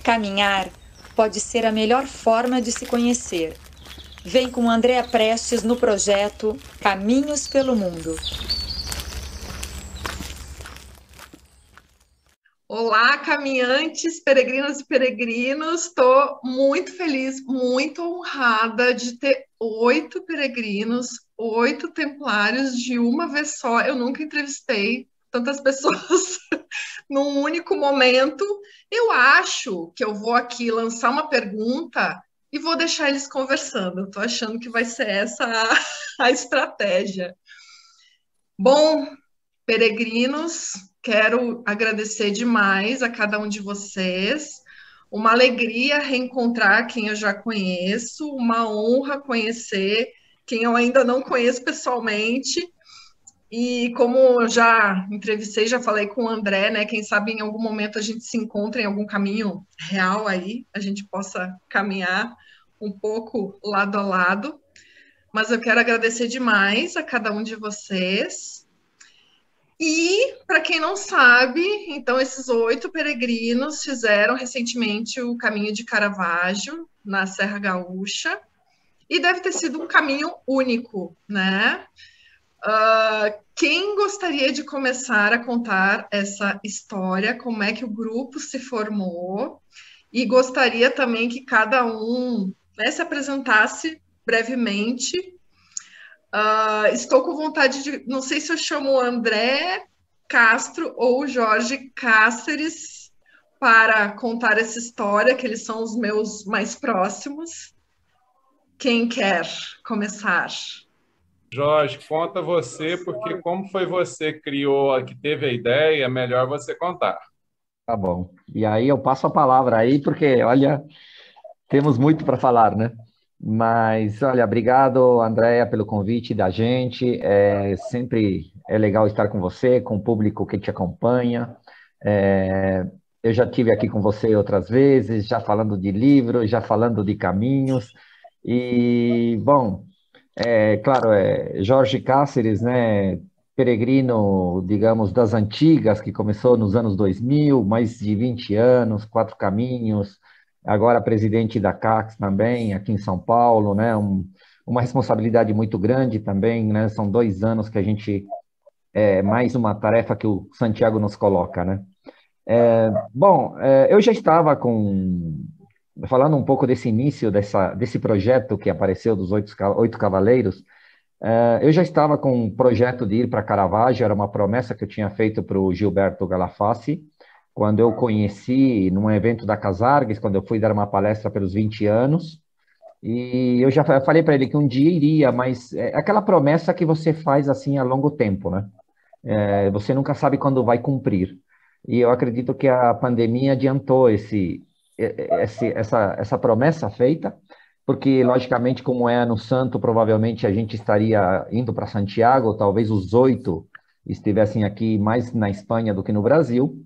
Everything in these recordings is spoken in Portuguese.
Caminhar pode ser a melhor forma de se conhecer. Vem com Andréa Prestes no projeto Caminhos pelo Mundo. Olá, caminhantes, peregrinas e peregrinos. Estou muito feliz, muito honrada de ter 8 peregrinos, 8 templários de uma vez só. Eu nunca entrevistei tantas pessoas num único momento. Eu acho que eu vou aqui lançar uma pergunta e vou deixar eles conversando. Estou achando que vai ser essa a estratégia. Bom, peregrinos, quero agradecer demais a cada um de vocês. Uma alegria reencontrar quem eu já conheço, uma honra conhecer quem eu ainda não conheço pessoalmente. E como eu já entrevistei, já falei com o André, né? Quem sabe em algum momento a gente se encontra em algum caminho real aí, a gente possa caminhar um pouco lado a lado. Mas eu quero agradecer demais a cada um de vocês. E, para quem não sabe, então esses 8 peregrinos fizeram recentemente o caminho de Caravaggio, na Serra Gaúcha, e deve ter sido um caminho único, né? Quem gostaria de começar a contar essa história, como é que o grupo se formou, e gostaria também que cada um, né, se apresentasse brevemente. Estou com vontade de, não sei se eu chamo o André Castro ou o Jorge Cáceres para contar essa história, que eles são os meus mais próximos. Quem quer começar? Jorge, conta você, porque como foi você que criou, que teve a ideia, é melhor você contar. Tá bom. E aí eu passo a palavra aí, porque, olha, temos muito para falar, né? Mas, olha, obrigado, Andréia, pelo convite da gente. Sempre é legal estar com você, com o público que te acompanha. Eu já tive aqui com você outras vezes, já falando de livros, já falando de caminhos. E, bom, claro, Jorge Cáceres, né? Peregrino, digamos, das antigas, que começou nos anos 2000, mais de 20 anos, 4 caminhos, agora presidente da CAX também, aqui em São Paulo, né? Uma responsabilidade muito grande também, né? São 2 anos que a gente, mais uma tarefa que o Santiago nos coloca, né? Bom, eu já estava falando um pouco desse início, desse projeto que apareceu dos 8 Cavaleiros. Eu já estava com um projeto de ir para Caravaggio, era uma promessa que eu tinha feito para o Gilberto Galafassi, quando eu conheci num evento da Casargues, quando eu fui dar uma palestra pelos 20 anos, e eu já falei para ele que um dia iria, mas é aquela promessa que você faz assim a longo tempo, né? Você nunca sabe quando vai cumprir. E eu acredito que a pandemia adiantou essa promessa feita, porque, logicamente, como é ano santo, provavelmente a gente estaria indo para Santiago, talvez os 8 estivessem aqui mais na Espanha do que no Brasil,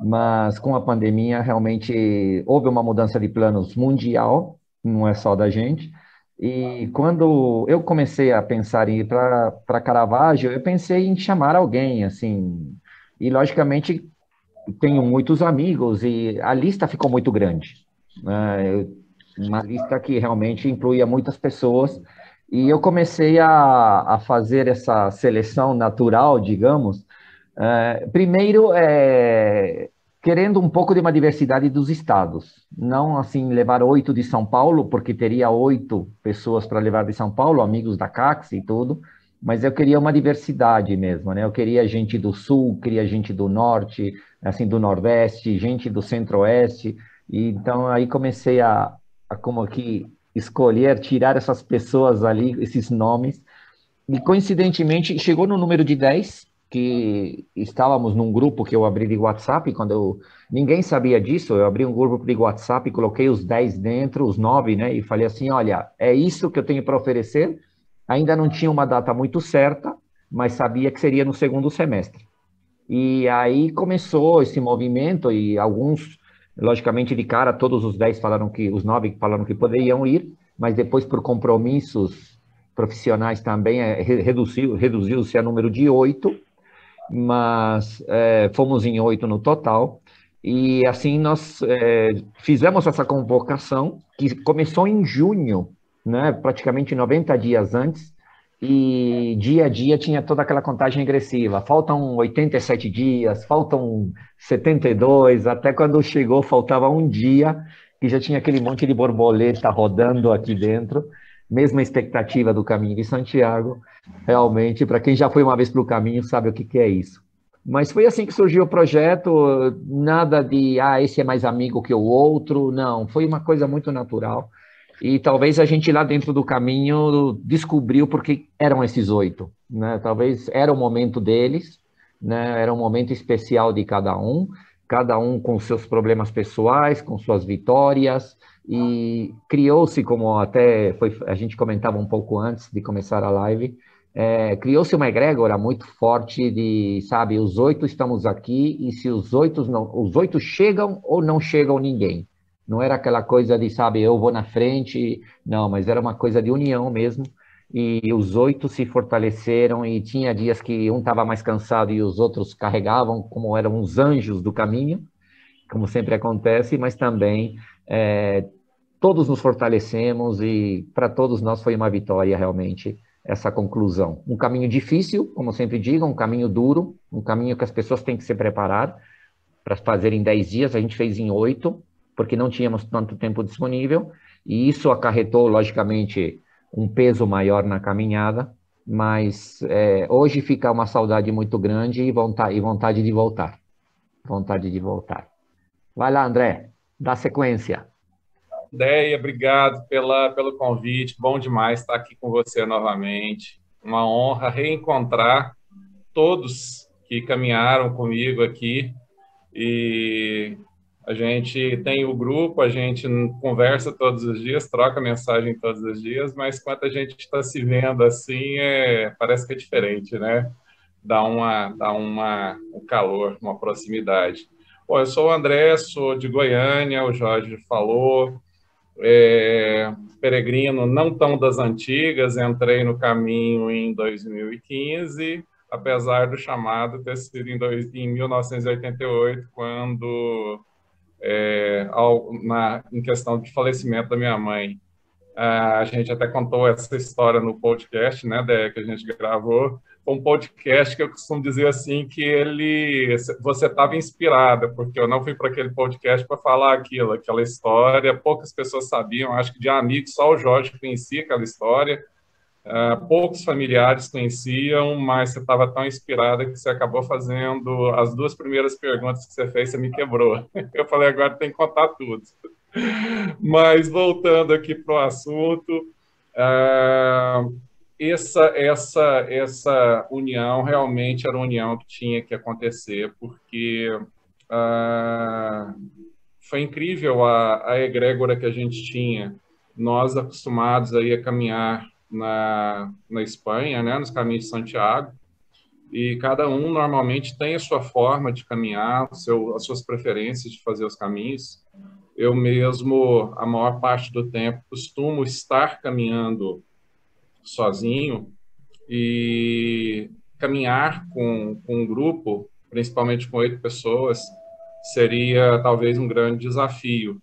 mas com a pandemia realmente houve uma mudança de planos mundial, não é só da gente, e quando eu comecei a pensar em ir para Caravaggio, eu pensei em chamar alguém, assim, e logicamente tenho muitos amigos e a lista ficou muito grande, né? Uma lista que realmente incluía muitas pessoas, e eu comecei a fazer essa seleção natural, digamos, primeiro, querendo um pouco de uma diversidade dos estados, não assim levar 8 de São Paulo, porque teria 8 pessoas para levar de São Paulo, amigos da CAX e tudo, mas eu queria uma diversidade mesmo, né? Eu queria gente do Sul, queria gente do Norte, assim, do Nordeste, gente do Centro-Oeste, e então aí comecei a como que escolher, tirar essas pessoas ali, esses nomes, e coincidentemente chegou no número de 10, que estávamos num grupo que eu abri de WhatsApp, ninguém sabia disso, eu abri um grupo de WhatsApp, coloquei os 10 dentro, os 9, né, e falei assim, olha, é isso que eu tenho para oferecer, ainda não tinha uma data muito certa, mas sabia que seria no segundo semestre. E aí começou esse movimento e alguns, logicamente, de cara, todos os 10 falaram os 9 falaram que poderiam ir, mas depois, por compromissos profissionais também, reduziu-se a número de 8, mas fomos em 8 no total. E assim nós fizemos essa convocação, que começou em junho, né, praticamente 90 dias antes, e dia a dia tinha toda aquela contagem regressiva. Faltam 87 dias, faltam 72, até quando chegou faltava um dia, que já tinha aquele monte de borboleta rodando aqui dentro, mesma expectativa do Caminho de Santiago. Realmente, para quem já foi uma vez para o caminho, sabe o que é isso. Mas foi assim que surgiu o projeto, nada de, esse é mais amigo que o outro, não, foi uma coisa muito natural. E talvez a gente lá dentro do caminho descobriu porque eram esses 8, né? Talvez era o momento deles, né? Era um momento especial de cada um com seus problemas pessoais, com suas vitórias, e criou-se, como até a gente comentava um pouco antes de começar a live, criou-se uma egrégora muito forte de, sabe, os 8 estamos aqui, e se os 8 chegam ou não chegam ninguém. Não era aquela coisa de, sabe, eu vou na frente, não, mas era uma coisa de união mesmo, e os 8 se fortaleceram, e tinha dias que um estava mais cansado e os outros carregavam, como eram os anjos do caminho, como sempre acontece, mas também todos nos fortalecemos, e para todos nós foi uma vitória realmente essa conclusão. Um caminho difícil, como sempre digo, um caminho duro, um caminho que as pessoas têm que se preparar para fazer em 10 dias, a gente fez em 8, porque não tínhamos tanto tempo disponível, e isso acarretou, logicamente, um peso maior na caminhada, mas hoje fica uma saudade muito grande e vontade de voltar. Vontade de voltar. Vai lá, André, dá sequência. Deia, obrigado pelo convite, bom demais estar aqui com você novamente, uma honra reencontrar todos que caminharam comigo aqui, e a gente tem o grupo, a gente conversa todos os dias, troca mensagem todos os dias, mas quando a gente está se vendo assim, parece que é diferente, né? Dá um calor, uma proximidade. Bom, eu sou o André, sou de Goiânia, o Jorge falou, peregrino não tão das antigas, entrei no caminho em 2015, apesar do chamado ter sido em 1988, quando, em questão de falecimento da minha mãe. A gente até contou essa história no podcast, né, que a gente gravou. Foi um podcast que eu costumo dizer assim que você estava inspirada, porque eu não fui para aquele podcast para falar aquela história. Poucas pessoas sabiam, acho que de amigos só o Jorge conhecia aquela história. Poucos familiares conheciam, mas você estava tão inspirada que você acabou fazendo as 2 primeiras perguntas que você fez, você me quebrou. Eu falei, agora tem que contar tudo. Mas voltando aqui para o assunto, essa união realmente era uma união que tinha que acontecer, porque foi incrível a egrégora que a gente tinha. Nós acostumados aí a caminhar na Espanha, né, nos caminhos de Santiago, e cada um normalmente tem a sua forma de caminhar, as suas preferências de fazer os caminhos. Eu mesmo, a maior parte do tempo, costumo estar caminhando sozinho, e caminhar com um grupo, principalmente com 8 pessoas, seria talvez um grande desafio.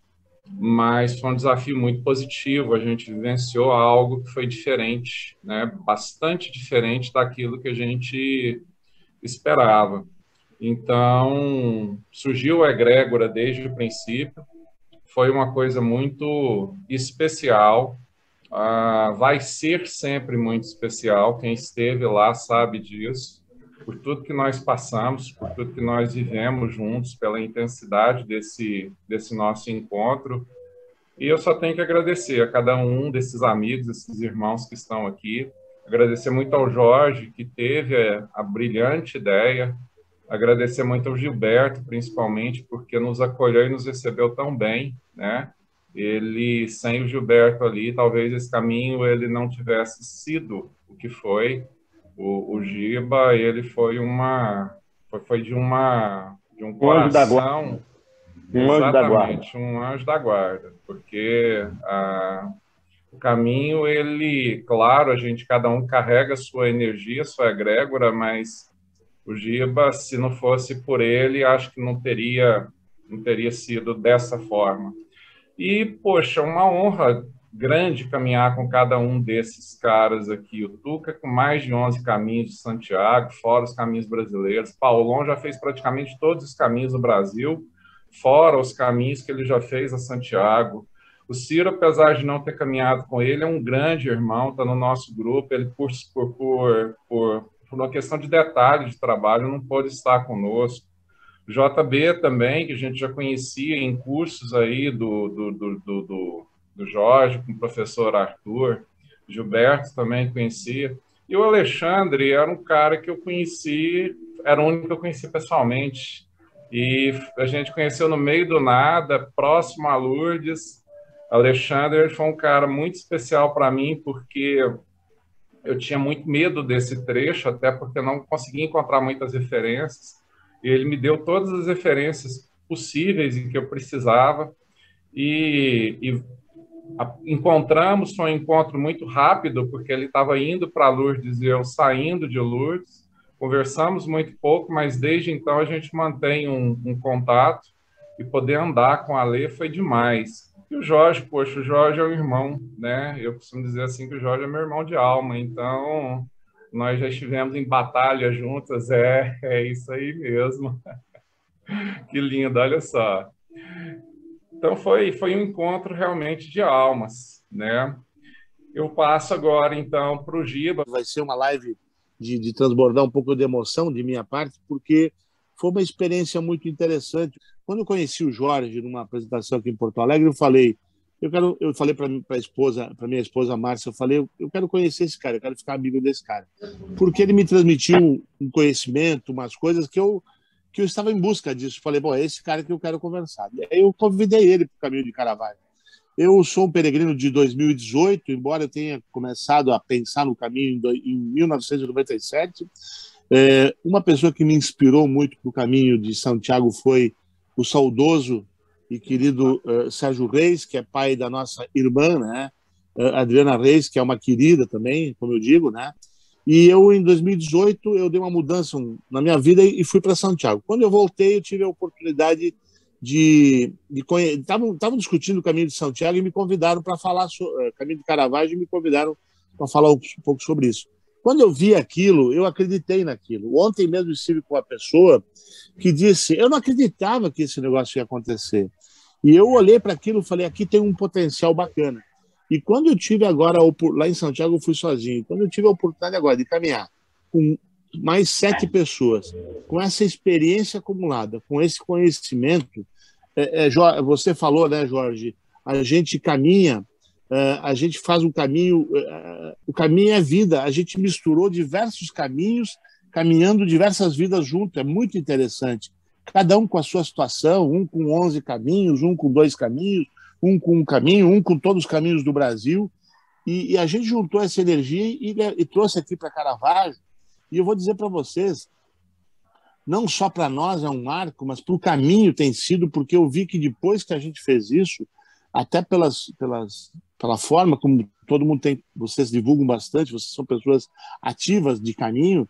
Mas foi um desafio muito positivo, a gente vivenciou algo que foi diferente, né? Bastante diferente daquilo que a gente esperava. Então, surgiu a egrégora desde o princípio, foi uma coisa muito especial, vai ser sempre muito especial, quem esteve lá sabe disso, por tudo que nós passamos, por tudo que nós vivemos juntos, pela intensidade desse nosso encontro. E eu só tenho que agradecer a cada um desses amigos, desses irmãos que estão aqui, agradecer muito ao Jorge, que teve a brilhante ideia, agradecer muito ao Gilberto, principalmente, porque nos acolheu e nos recebeu tão bem, né? Ele, sem o Gilberto ali, talvez esse caminho ele não tivesse sido o que foi. O Giba, ele foi de um coração, exatamente, um anjo da guarda, porque o caminho, ele, claro, cada um carrega a sua energia, a sua egrégora, mas o Giba, se não fosse por ele, acho que não teria não teria sido dessa forma. E, poxa, uma honra grande caminhar com cada um desses caras aqui. O Tuca com mais de 11 caminhos de Santiago, fora os caminhos brasileiros. Paulão já fez praticamente todos os caminhos do Brasil, fora os caminhos que ele já fez a Santiago. O Ciro, apesar de não ter caminhado com ele, é um grande irmão, está no nosso grupo. Ele, por uma questão de detalhe de trabalho, não pôde estar conosco. JB também, que a gente já conhecia em cursos aí do Jorge, com o professor Arthur. Gilberto também conhecia. E o Alexandre era um cara que eu conheci, era o único que eu conheci pessoalmente. E a gente conheceu no meio do nada, próximo a Lourdes. Alexandre foi um cara muito especial para mim, porque eu tinha muito medo desse trecho, até porque eu não conseguia encontrar muitas referências. E ele me deu todas as referências possíveis em que eu precisava. Encontramos, foi um encontro muito rápido, porque ele estava indo para Lourdes e eu saindo de Lourdes. Conversamos muito pouco, mas desde então a gente mantém um contato, e poder andar com a Lê foi demais. E o Jorge, poxa, o Jorge é um irmão, né? Eu costumo dizer assim que o Jorge é meu irmão de alma, então nós já estivemos em batalha juntas, é isso aí mesmo. Que lindo, olha só. Então foi um encontro realmente de almas, né? Eu passo agora então para o Giba. Vai ser uma live de transbordar um pouco de emoção de minha parte, porque foi uma experiência muito interessante. Quando eu conheci o Jorge numa apresentação aqui em Porto Alegre, eu falei para minha esposa Márcia, eu quero conhecer esse cara, eu quero ficar amigo desse cara, porque ele me transmitiu um conhecimento, umas coisas que eu estava em busca disso. Falei, bom, é esse cara que eu quero conversar. E aí eu convidei ele para o Caminho de Caravaggio. Eu sou um peregrino de 2018, embora eu tenha começado a pensar no caminho em 1997. Uma pessoa que me inspirou muito para o caminho de Santiago foi o saudoso e querido Sérgio Reis, que é pai da nossa irmã, né? Adriana Reis, que é uma querida também, como eu digo, né? E eu, em 2018, eu dei uma mudança na minha vida e fui para Santiago. Quando eu voltei, eu tive a oportunidade de conhecer. Estavam discutindo o caminho de Santiago e me convidaram para falar sobre caminho de Caravaggio, e me convidaram para falar um pouco sobre isso. Quando eu vi aquilo, eu acreditei naquilo. Ontem mesmo estive com uma pessoa que disse, eu não acreditava que esse negócio ia acontecer. E eu olhei para aquilo e falei, aqui tem um potencial bacana. E quando eu tive agora, lá em Santiago eu fui sozinho, quando eu tive a oportunidade agora de caminhar com mais 7 pessoas, com essa experiência acumulada, com esse conhecimento, você falou, né, Jorge, a gente caminha, a gente faz um caminho, o caminho é vida, a gente misturou diversos caminhos, caminhando diversas vidas junto, é muito interessante. Cada um com a sua situação, um com 11 caminhos, um com 2 caminhos, um com um caminho, um com todos os caminhos do Brasil, e a gente juntou essa energia e trouxe aqui para Caravaggio. E eu vou dizer para vocês, não só para nós é um marco, mas para o caminho tem sido, porque eu vi que depois que a gente fez isso, até pela forma como todo mundo tem, vocês divulgam bastante, vocês são pessoas ativas de caminho,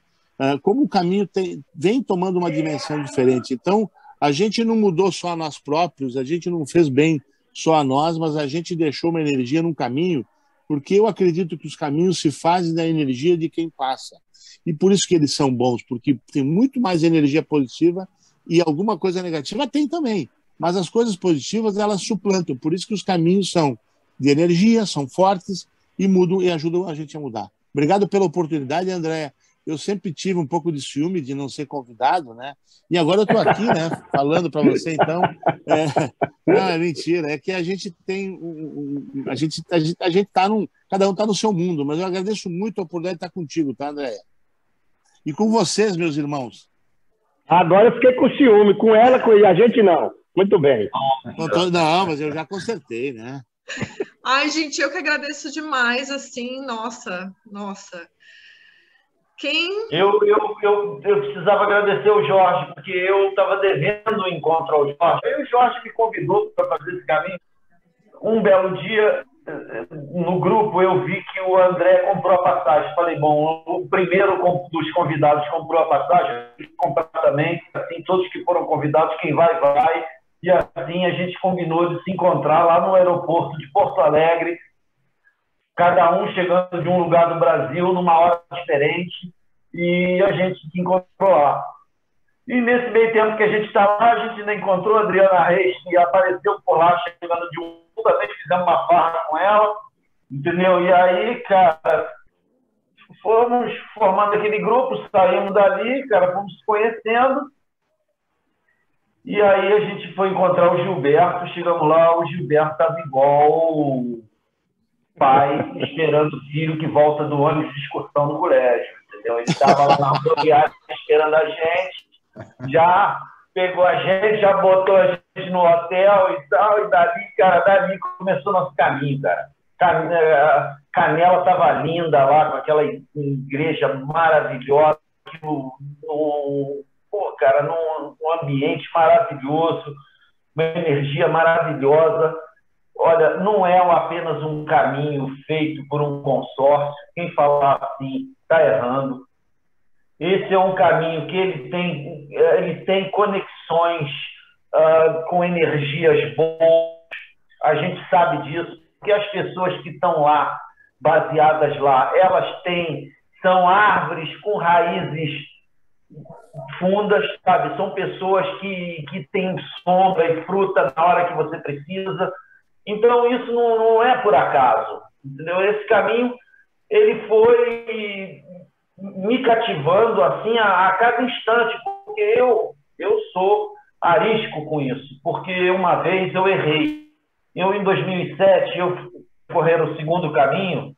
como o caminho vem tomando uma dimensão diferente. Então, a gente não mudou só a nós próprios, a gente não fez bem só a nós, mas a gente deixou uma energia num caminho, porque eu acredito que os caminhos se fazem da energia de quem passa. E por isso que eles são bons, porque tem muito mais energia positiva e alguma coisa negativa tem também. Mas as coisas positivas, elas suplantam. Por isso que os caminhos são de energia, são fortes e mudam e ajudam a gente a mudar. Obrigado pela oportunidade, Andréa. Eu sempre tive um pouco de ciúme de não ser convidado, né? E agora eu estou aqui, né? Falando para você, então. Não, é mentira. É que a gente tem. A gente está cada um está no seu mundo, mas eu agradeço muito a oportunidade de estar contigo, tá, Andréa? E com vocês, meus irmãos. Agora eu fiquei com ciúme. Com ela, com a gente não. Muito bem. Não, mas eu já consertei, né? Ai, gente, eu que agradeço demais, assim, nossa. Eu precisava agradecer o Jorge, porque eu estava devendo um encontro ao Jorge. Aí o Jorge me convidou para fazer esse caminho. Um belo dia, no grupo, eu vi que o André comprou a passagem. Falei, bom, o primeiro dos convidados comprou a passagem, comprar também. Assim, todos que foram convidados, quem vai, vai. E assim a gente combinou de se encontrar lá no aeroporto de Porto Alegre, cada um chegando de um lugar do Brasil numa hora diferente, e a gente se encontrou lá. E nesse meio tempo que a gente está lá, a gente ainda encontrou a Adriana Reis, que apareceu por lá, chegando de um, também fizemos uma farra com ela, entendeu? E aí, cara, fomos formando aquele grupo, saímos dali, cara, fomos se conhecendo. E aí a gente foi encontrar o Gilberto, chegamos lá, o Gilberto estava igual o pai esperando o filho que volta do ônibus de excursão no colégio, entendeu? Ele estava lá na rodoviária esperando a gente, já pegou a gente, já botou a gente no hotel e tal, e dali, cara, dali começou nosso caminho, cara. Canela estava linda lá, com aquela igreja maravilhosa, cara, num ambiente maravilhoso, uma energia maravilhosa. Olha, não é apenas um caminho feito por um consórcio. Quem falar assim está errando. Esse é um caminho que ele tem conexões com energias boas. A gente sabe disso, porque as pessoas que estão lá, baseadas lá, são árvores com raízes fundas, sabe? São pessoas que têm sombra e fruta na hora que você precisa. Então, isso não é por acaso, entendeu? Esse caminho, ele foi me cativando assim a cada instante, porque eu sou arisco com isso, porque uma vez eu errei. Em 2007, eu correr o segundo caminho,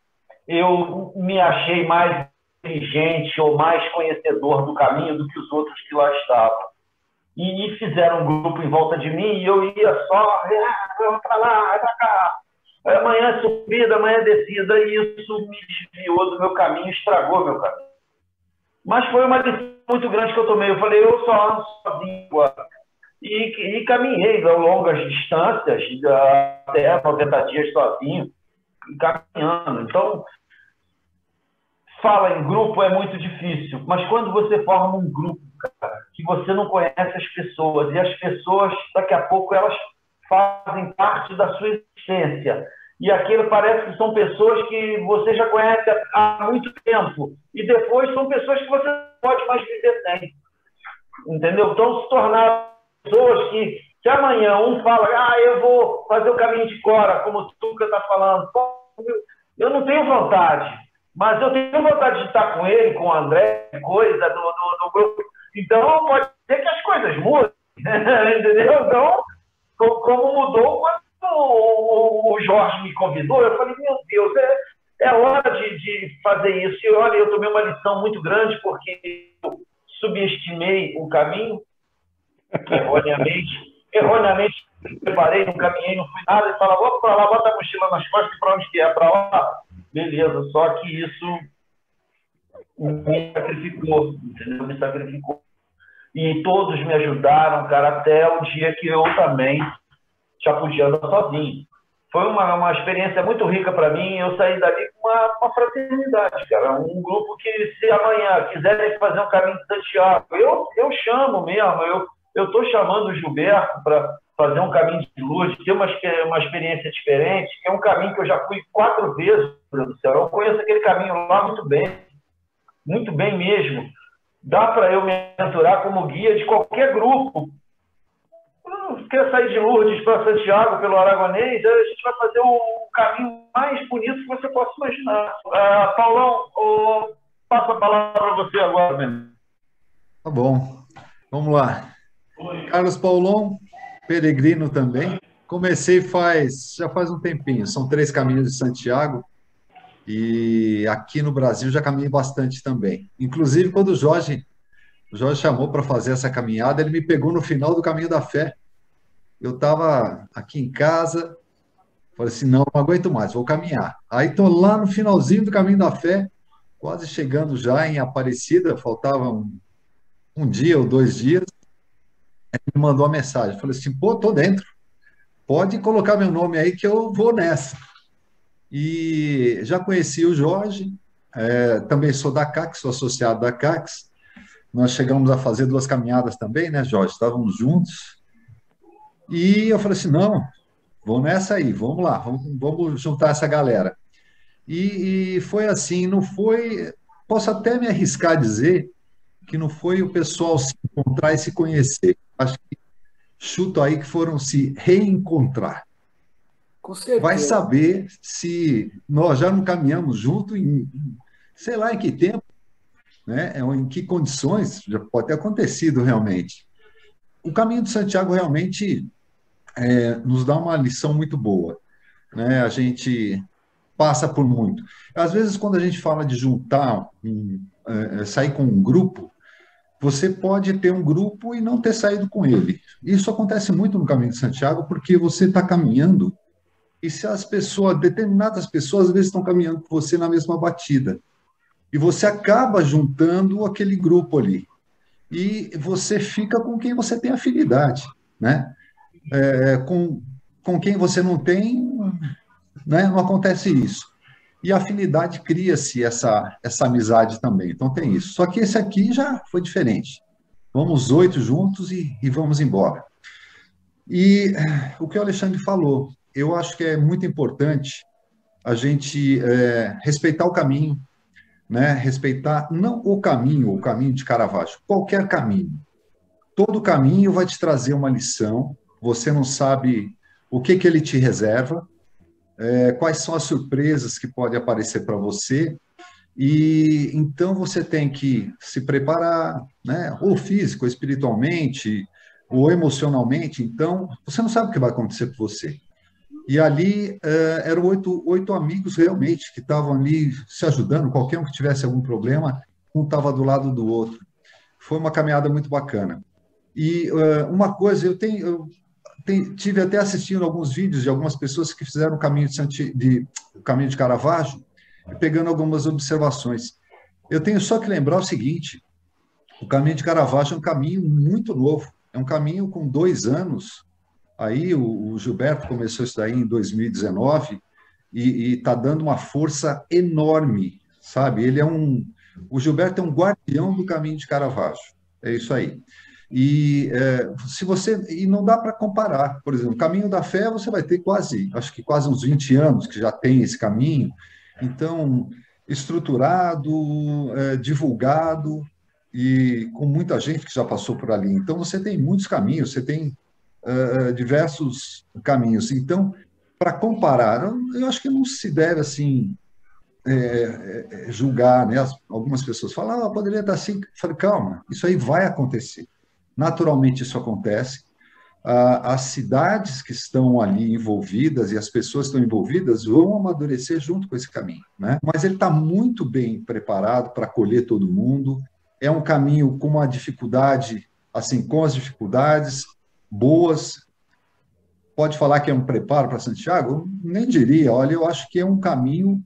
eu me achei mais inteligente ou mais conhecedor do caminho do que os outros que lá estavam. E fizeram um grupo em volta de mim e eu ia só, vamos para lá, vai para cá. Amanhã é subida, amanhã é descida, e isso me desviou do meu caminho, estragou meu caminho. Mas foi uma lição muito grande que eu tomei. Eu falei, eu só ando sozinho agora. E caminhei a longas distâncias, até 90 dias sozinho, caminhando. Então, fala em grupo é muito difícil, mas quando você forma um grupo, cara, que você não conhece as pessoas, e as pessoas, daqui a pouco, elas fazem parte da sua existência, e aquilo parece que são pessoas que você já conhece há muito tempo, e depois são pessoas que você não pode mais viver sem, entendeu? Então, se tornar pessoas que amanhã um fala, eu vou fazer o caminho de Cora, como o Tuca está falando, eu não tenho vontade, mas eu tenho vontade de estar com ele, com o André, coisa do grupo. Então, pode ser que as coisas mudem, entendeu? Então, como mudou quando o Jorge me convidou, eu falei, meu Deus, é hora de fazer isso. E olha, eu tomei uma lição muito grande, porque eu subestimei o caminho, erroneamente preparei, não caminhei, não fui nada, e falava, vou para lá, bota a mochila nas costas, e para onde que é? Para lá. Beleza, só que isso me sacrificou, entendeu? Me sacrificou. E todos me ajudaram, cara, até o dia que eu também já podia andar sozinho. Foi uma experiência muito rica para mim. Eu saí dali com uma fraternidade, cara. Um grupo que, se amanhã quiserem fazer um caminho de Santiago, eu chamo mesmo. Eu estou chamando o Gilberto para fazer um caminho de Lourdes, ter uma experiência diferente, que é um caminho que eu já fui 4 vezes, meu Deus do céu. Eu conheço aquele caminho lá muito bem mesmo. Dá para eu me aventurar como guia de qualquer grupo. Quer sair de Lourdes para Santiago pelo Aragonês, a gente vai fazer o caminho mais bonito que você possa imaginar. Paulão, passo a palavra para você agora mesmo. Tá bom, vamos lá. Carlos Paulão, peregrino também. Comecei já faz um tempinho, são 3 caminhos de Santiago, e aqui no Brasil já caminhei bastante também. Inclusive, quando o Jorge chamou para fazer essa caminhada, ele me pegou no final do Caminho da Fé. Eu estava aqui em casa, falei assim, não aguento mais, vou caminhar. Aí estou lá no finalzinho do Caminho da Fé, quase chegando já em Aparecida, faltavam um dia ou 2 dias, ele me mandou uma mensagem, falei assim, pô, tô dentro, pode colocar meu nome aí que eu vou nessa. E já conheci o Jorge, também sou da CACS, sou associado da CACS, nós chegamos a fazer 2 caminhadas também, né, Jorge? Estávamos juntos. E eu falei assim, não, vou nessa aí, vamos lá, vamos juntar essa galera. E foi assim, não foi, posso até me arriscar a dizer que não foi o pessoal se encontrar e se conhecer. Acho que chuto aí que foram se reencontrar. Com Vai certeza. saber se nós já não caminhamos junto em, sei lá em que tempo, né? Em que condições, já pode ter acontecido realmente. O caminho de Santiago realmente nos dá uma lição muito boa, né? A gente passa por muito. Às vezes, quando a gente fala de juntar, sair com um grupo, você pode ter um grupo e não ter saído com ele. Isso acontece muito no caminho de Santiago, porque você está caminhando e se as pessoas, determinadas pessoas, às vezes estão caminhando com você na mesma batida. E você acaba juntando aquele grupo ali. E você fica com quem você tem afinidade, né? Com quem você não tem, né? Não acontece isso. E a afinidade cria-se essa amizade também. Então tem isso. Só que esse aqui já foi diferente. Vamos 8 juntos e vamos embora. E o que o Alexandre falou, eu acho que é muito importante a gente respeitar o caminho, né? Respeitar não o caminho de Caravaggio, qualquer caminho. Todo caminho vai te trazer uma lição, você não sabe o que ele te reserva, quais são as surpresas que podem aparecer para você, e então você tem que se preparar, né? Ou físico, ou espiritualmente, ou emocionalmente, então você não sabe o que vai acontecer com você. E ali eram oito amigos realmente que estavam ali se ajudando, qualquer um que tivesse algum problema, um estava do lado do outro. Foi uma caminhada muito bacana. E uma coisa, tive até assistindo alguns vídeos de algumas pessoas que fizeram o caminho de Caravaggio, pegando algumas observações. Eu tenho só que lembrar o seguinte, o caminho de Caravaggio é um caminho muito novo, é um caminho com 2 anos. Aí o Gilberto começou isso daí em 2019 e está dando uma força enorme, sabe? O Gilberto é um guardião do caminho de Caravaggio, é isso aí. E não dá para comparar, por exemplo, o caminho da fé você vai ter acho que quase uns 20 anos que já tem esse caminho, então estruturado, divulgado e com muita gente que já passou por ali. Então você tem muitos caminhos, você tem diversos caminhos. Então, para comparar, eu acho que não se deve assim julgar, né? Algumas pessoas falam, poderia estar assim. Eu falei, calma, isso aí vai acontecer. Naturalmente isso acontece. As cidades que estão ali envolvidas e as pessoas que estão envolvidas vão amadurecer junto com esse caminho, né? Mas ele está muito bem preparado para acolher todo mundo. É um caminho com uma dificuldade, assim, com as dificuldades boas. Pode falar que é um preparo para Santiago? Eu nem diria. Olha, eu acho que é um caminho,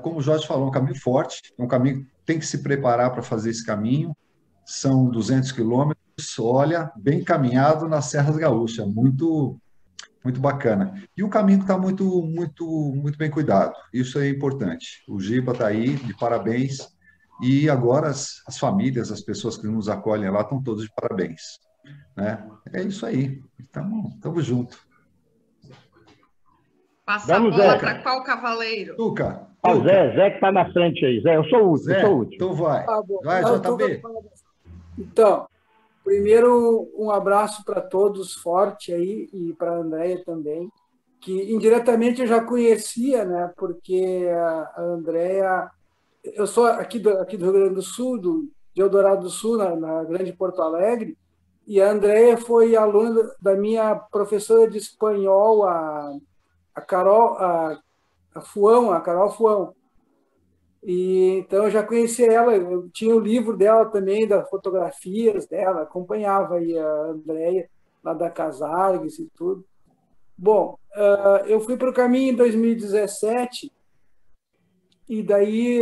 como o Jorge falou, um caminho forte, um caminho que tem que se preparar para fazer esse caminho. São 200 quilômetros, olha, bem caminhado nas Serras Gaúchas, muito, muito bacana. E o caminho está muito, muito, muito bem cuidado, isso é importante. O Giba está aí, de parabéns, e agora as famílias, as pessoas que nos acolhem lá estão todos de parabéns, né? É isso aí, estamos juntos. Passa a bola para qual cavaleiro? Tuca. Zé que está na frente aí. Zé, eu sou o último. Zé, então vai. Vai, JB. Então, primeiro, um abraço para todos, forte aí, e para a Andréia também, que indiretamente eu já conhecia, né? Porque a Andréia... Eu sou aqui do Rio Grande do Sul, de Eldorado do Sul, na Grande Porto Alegre, e a Andréia foi aluna da minha professora de espanhol, a Carol Fuão. E, então, eu já conhecia ela, eu tinha o livro dela também, das fotografias dela, acompanhava aí a Andréia, lá da Casargues e tudo. Bom, eu fui para o caminho em 2017, e daí,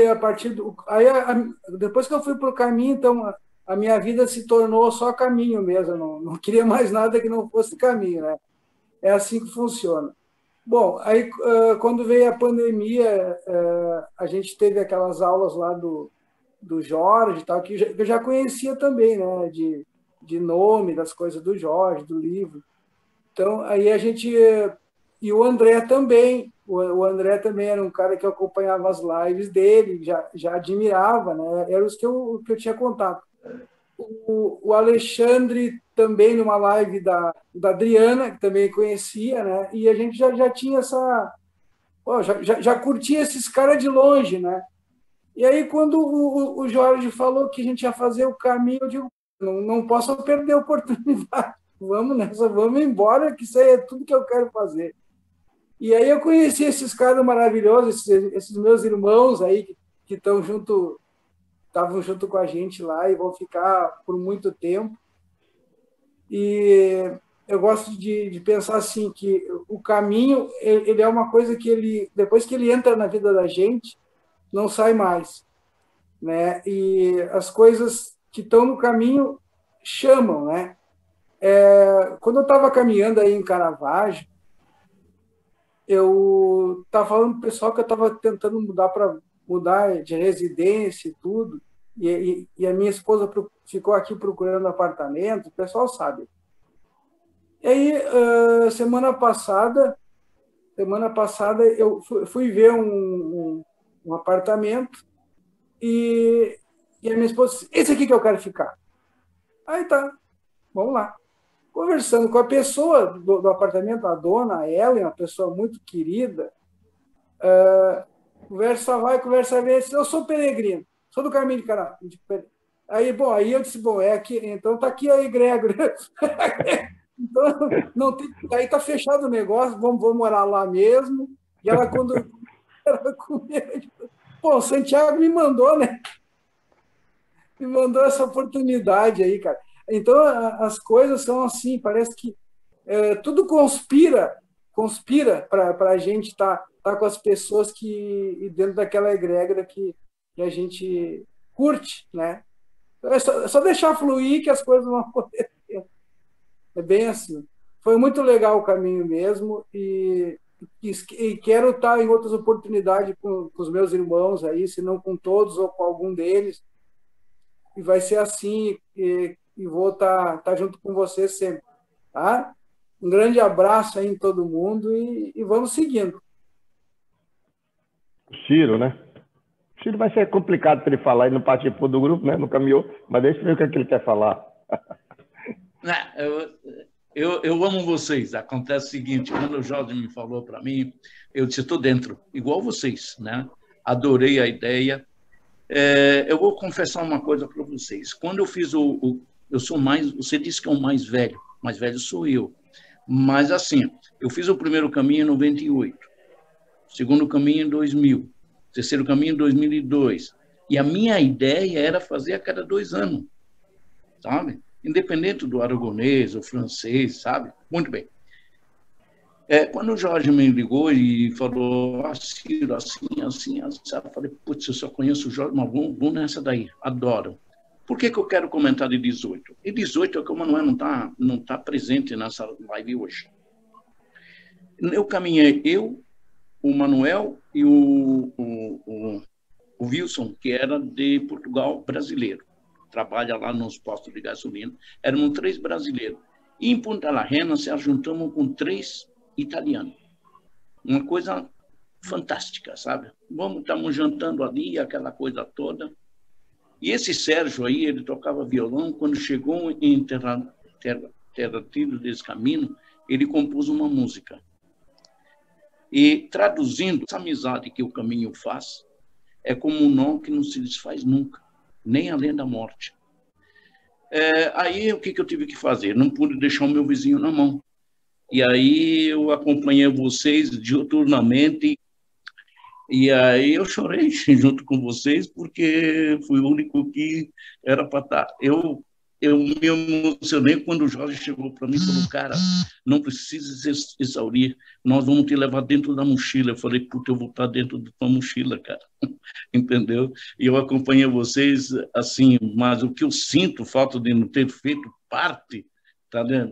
depois que eu fui para o caminho, então, a minha vida se tornou só caminho mesmo, não queria mais nada que não fosse caminho, né? É assim que funciona. Bom, aí quando veio a pandemia, a gente teve aquelas aulas lá do Jorge e tal, que eu já conhecia também, né? De nome, das coisas do Jorge, do livro. Então, aí a gente... E o André também. O André também era um cara que eu acompanhava as lives dele, já admirava, né? Eram os que eu tinha contato. O Alexandre também, numa live da Adriana, que também conhecia, né? E a gente já tinha essa... já curtia esses caras de longe, né? E aí, quando o Jorge falou que a gente ia fazer o caminho, eu digo, não posso perder a oportunidade. Vamos nessa, vamos embora, que isso aí é tudo que eu quero fazer. E aí eu conheci esses caras maravilhosos, esses meus irmãos aí que estavam junto com a gente lá e vão ficar por muito tempo. E eu gosto de pensar assim, que o caminho, ele é uma coisa que depois que ele entra na vida da gente, não sai mais, né? E as coisas que estão no caminho chamam, né? Quando eu estava caminhando aí em Caravaggio, eu estava falando para o pessoal que eu estava tentando mudar de residência e tudo, e a minha esposa ficou aqui procurando apartamento, o pessoal sabe. E aí, semana passada eu fui ver um apartamento e a minha esposa disse, esse aqui que eu quero ficar. Aí tá, vamos lá. Conversando com a pessoa do apartamento, a dona, a Ellen, uma pessoa muito querida, conversa vai, conversa vem, eu sou peregrino, sou do caminho de Caravaggio. Aí eu disse, é aqui, então tá aqui a egrégora. Então, não tem, aí tá fechado o negócio, vamos morar lá mesmo. E ela, quando ela comeu, o Santiago me mandou, né? Me mandou essa oportunidade aí, cara. Então, as coisas são assim, parece que tudo conspira para a gente estar com as pessoas que dentro daquela egrégora que a gente curte, né? É só deixar fluir que as coisas vão acontecer. É bem assim. Foi muito legal o caminho mesmo e quero estar em outras oportunidades com os meus irmãos aí, se não com todos ou com algum deles. E vai ser assim, e vou estar junto com vocês sempre. Tá? Um grande abraço aí em todo mundo e vamos seguindo. O Ciro, né? O Ciro vai ser complicado para ele falar, ele não participou do grupo, né? Não caminhou, mas deixa eu ver o que é que ele quer falar. Eu amo vocês. Acontece o seguinte, quando o Jorge me falou para mim, eu disse, estou dentro, igual vocês, né? Adorei a ideia. Eu vou confessar uma coisa para vocês. Quando eu fiz eu sou mais... Você disse que é o mais velho sou eu. Mas, assim, eu fiz o primeiro caminho em 98, o segundo caminho em 2000, o terceiro caminho em 2002. E a minha ideia era fazer a cada 2 anos, sabe? Independente do aragonês ou francês, sabe? Muito bem. Quando o Jorge me ligou e falou, Ciro, assim, eu falei, putz, eu só conheço o Jorge, mas vamos nessa daí, adoro. Por que eu quero comentar de 18? E 18 é que o Manuel não tá presente nessa live hoje. Eu caminhei, o Manuel e o Wilson, que era de Portugal, brasileiro. Trabalha lá nos postos de gasolina. Éramos 3 brasileiros. E em Punta La Rena, se juntamos com 3 italianos. Uma coisa fantástica, sabe? Estamos jantando ali, aquela coisa toda. E esse Sérgio aí, ele tocava violão. Quando chegou em Terra-Trilho desse caminho, ele compôs uma música. E traduzindo, essa amizade que o caminho faz é como um nó que não se desfaz nunca, nem além da morte. Aí, o que eu tive que fazer? Não pude deixar o meu vizinho na mão. E aí, eu acompanhei vocês diuturnamente. E aí, eu chorei junto com vocês, porque fui o único que era para estar. Eu me emocionei quando o Jorge chegou para mim e falou, cara, não precisa se exaurir, nós vamos te levar dentro da mochila. Eu falei, puta, eu vou estar dentro da tua mochila, cara. Entendeu? E eu acompanhei vocês, assim, mas o que eu sinto, falta de não ter feito parte, tá, né?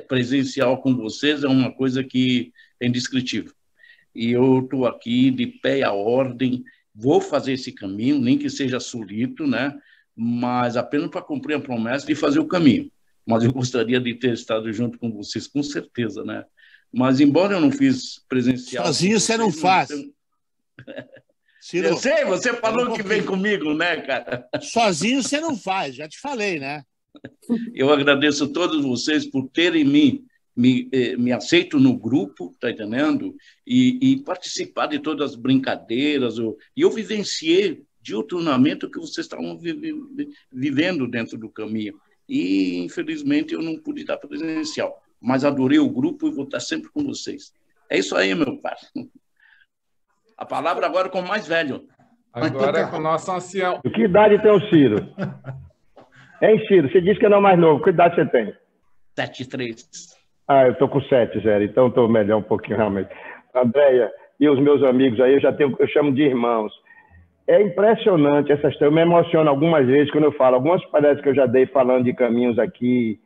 Presencial com vocês, é uma coisa que é indescritível. E eu estou aqui de pé à ordem, vou fazer esse caminho, nem que seja solito, né? Mas apenas para cumprir a promessa de fazer o caminho. mas eu gostaria de ter estado junto com vocês, com certeza, né? Mas, embora eu não fiz presencial... Sozinho você não faz. Ciro, eu sei, você falou que vem comigo, né, cara? Sozinho você não faz, já te falei, né? Eu agradeço a todos vocês por terem me aceito no grupo, tá entendendo? E participar de todas as brincadeiras. E eu vivenciei diuturnamente o que vocês estavam vivendo dentro do caminho. E, infelizmente, eu não pude estar presencial. Mas adorei o grupo e vou estar sempre com vocês. É isso aí, meu pai. A palavra agora com o mais velho. Agora é com o nosso ancião. Que idade tem o Ciro? Hein, Ciro? Você disse que não é mais novo. Que idade você tem? 73. Ah, eu estou com 7-0, então estou melhor um pouquinho, realmente. Andréia e os meus amigos aí, eu chamo de irmãos. É impressionante essa história. Eu me emociono algumas vezes quando eu falo. Algumas palestras que eu já dei falando de caminhos aqui.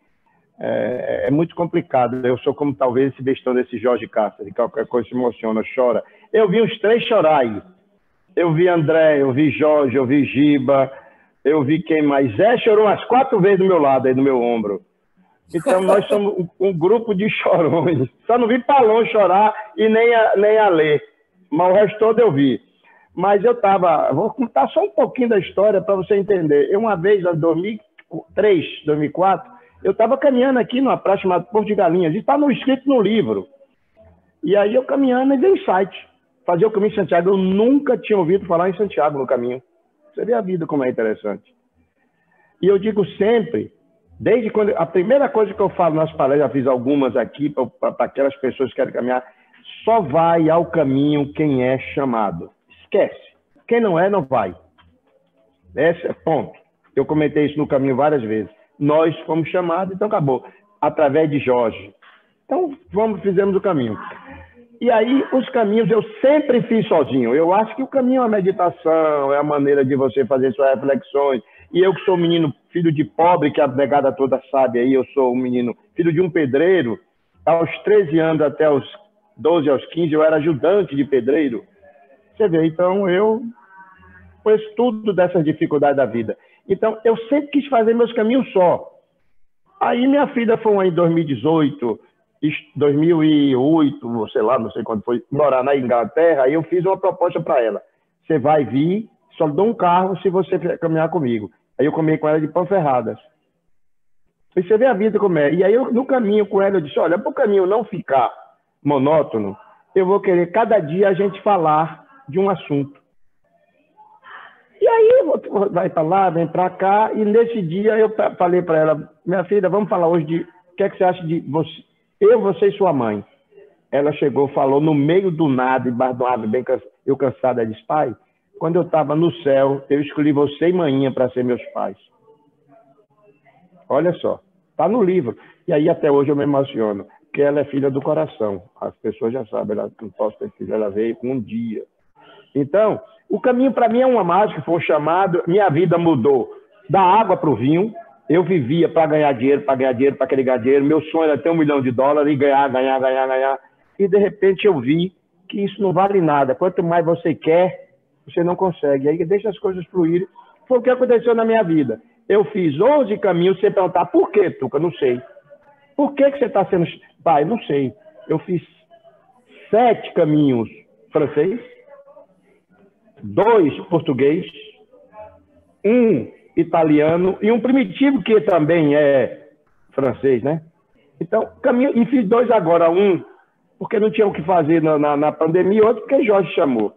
É muito complicado. Eu sou como talvez esse bestão desse Jorge Cáceres, de qualquer coisa se emociona, chora. Eu vi os 3 chorar aí. Eu vi André, eu vi Jorge, eu vi Giba, eu vi quem mais. Zé chorou umas 4 vezes do meu lado, aí do meu ombro. Então nós somos um grupo de chorões. Só não vi Palom chorar e nem a Lê. Mas o resto todo eu vi. Mas vou contar só um pouquinho da história para você entender. Eu uma vez, em 2003, 2004, eu estava caminhando aqui numa praça chamada Porto de Galinhas, e está escrito no livro. E aí eu caminhando e veio um site, fazer o caminho de Santiago. Eu nunca tinha ouvido falar em Santiago no caminho. Você vê a vida como é interessante. E eu digo sempre, desde quando... A primeira coisa que eu falo nas palestras, já fiz algumas aqui, para aquelas pessoas que querem caminhar, só vai ao caminho quem é chamado. Esquece. Quem não é, não vai. Esse é ponto. Eu comentei isso no caminho várias vezes. Nós fomos chamados, então acabou. Através de Jorge. Então, fizemos o caminho. E aí, os caminhos eu sempre fiz sozinho. Eu acho que o caminho é a meditação, é a maneira de você fazer suas reflexões. E eu que sou um menino, filho de pobre, que a negada toda sabe aí, eu sou um menino, filho de um pedreiro. Aos 13 anos até os 12, aos 15, eu era ajudante de pedreiro. Você vê, então eu conheço tudo dessas dificuldades da vida. Então, eu sempre quis fazer meus caminhos só. Aí minha filha foi em 2018, 2008, sei lá, não sei quando foi, morar na Inglaterra, aí eu fiz uma proposta para ela. Você vai vir, só dou um carro se você caminhar comigo. Aí eu caminhei com ela de Ponferradas. E você vê a vida como é. E aí, no caminho com ela, eu disse, olha, para o caminho não ficar monótono, eu vou querer cada dia a gente falar de um assunto. E aí, vai para lá, vem para cá, e nesse dia eu falei para ela, minha filha, vamos falar hoje de o que é que você acha de você, você e sua mãe. Ela chegou, falou no meio do nada, embaixo do árvore, eu cansada, ela disse, pai, quando eu estava no céu, eu escolhi você e manhinha para ser meus pais. Olha só, está no livro. E aí até hoje eu me emociono, porque ela é filha do coração. As pessoas já sabem, ela não posso ter filho, ela veio um dia. Então, o caminho para mim é uma mágica, foi um chamado, minha vida mudou da água para o vinho. Eu vivia para ganhar dinheiro, para querer ganhar dinheiro. Meu sonho era ter $1 milhão e ganhar. E de repente eu vi que isso não vale nada. Quanto mais você quer, você não consegue. Aí deixa as coisas fluírem. Foi o que aconteceu na minha vida. Eu fiz 11 caminhos sem perguntar por quê, Tuca? Não sei. Por que você está sendo... Pai, não sei. Eu fiz 7 caminhos francês, 2 português, 1 italiano e um primitivo que também é francês, né? Então, caminho, e fiz 2 agora, 1 porque não tinha o que fazer na pandemia, outro porque Jorge chamou.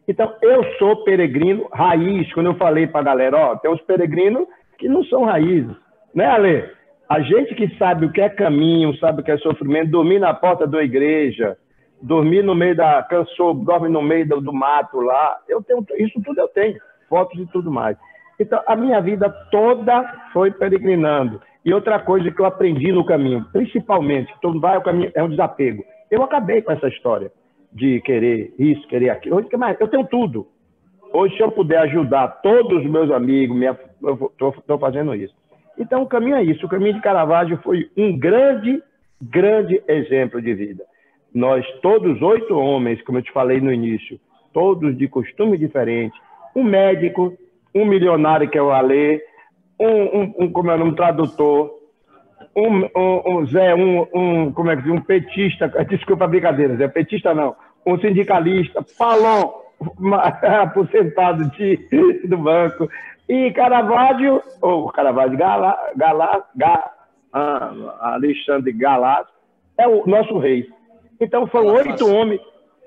Então, eu sou peregrino raiz. Quando eu falei para a galera, ó, tem uns peregrinos que não são raízes, né, Ale? A gente que sabe o que é caminho, sabe o que é sofrimento, dormir na porta da igreja, dormir no meio cansou, dorme no meio do mato lá, eu tenho, isso tudo eu tenho, fotos e tudo mais. Então, a minha vida toda foi peregrinando. E outra coisa que eu aprendi no caminho, principalmente, que todo vai ao caminho, é um desapego. Eu acabei com essa história de querer isso, querer aquilo. Hoje, eu tenho tudo. Hoje, se eu puder ajudar todos os meus amigos, eu estou fazendo isso. Então, o caminho é isso. O caminho de Caravaggio foi um grande, grande exemplo de vida. Nós, todos 8 homens, como eu te falei no início, todos de costume diferente, um médico, um milionário que é o Alê, como é o nome, tradutor, Zé, como é que diz? Um petista, desculpa a brincadeira, Zé, petista não, um sindicalista, Paulão, aposentado do banco, e Caravaggio, Alexandre Galás, é o nosso rei. Então foram 8 homens,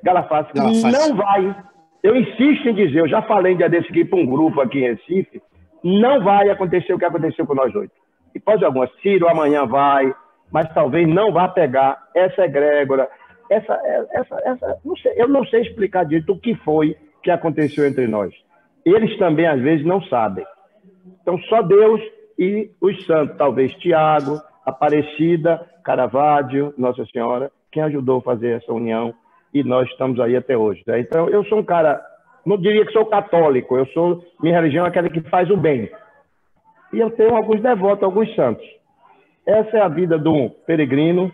Galafaz. Não vai, eu insisto em dizer, eu já falei um dia desse aqui para um grupo aqui em Recife, não vai acontecer o que aconteceu com nós 8. E pode alguma, Ciro amanhã vai, mas talvez não vá pegar essa egrégora, não sei, eu não sei explicar direito o que foi que aconteceu entre nós. Eles também, às vezes, não sabem. Então, só Deus e os santos, talvez Tiago, Aparecida, Caravaggio, Nossa Senhora, quem ajudou a fazer essa união, e nós estamos aí até hoje. Né? Então, eu sou um cara, não diria que sou católico, minha religião é aquela que faz o bem. E eu tenho alguns devotos, alguns santos. Essa é a vida de um peregrino,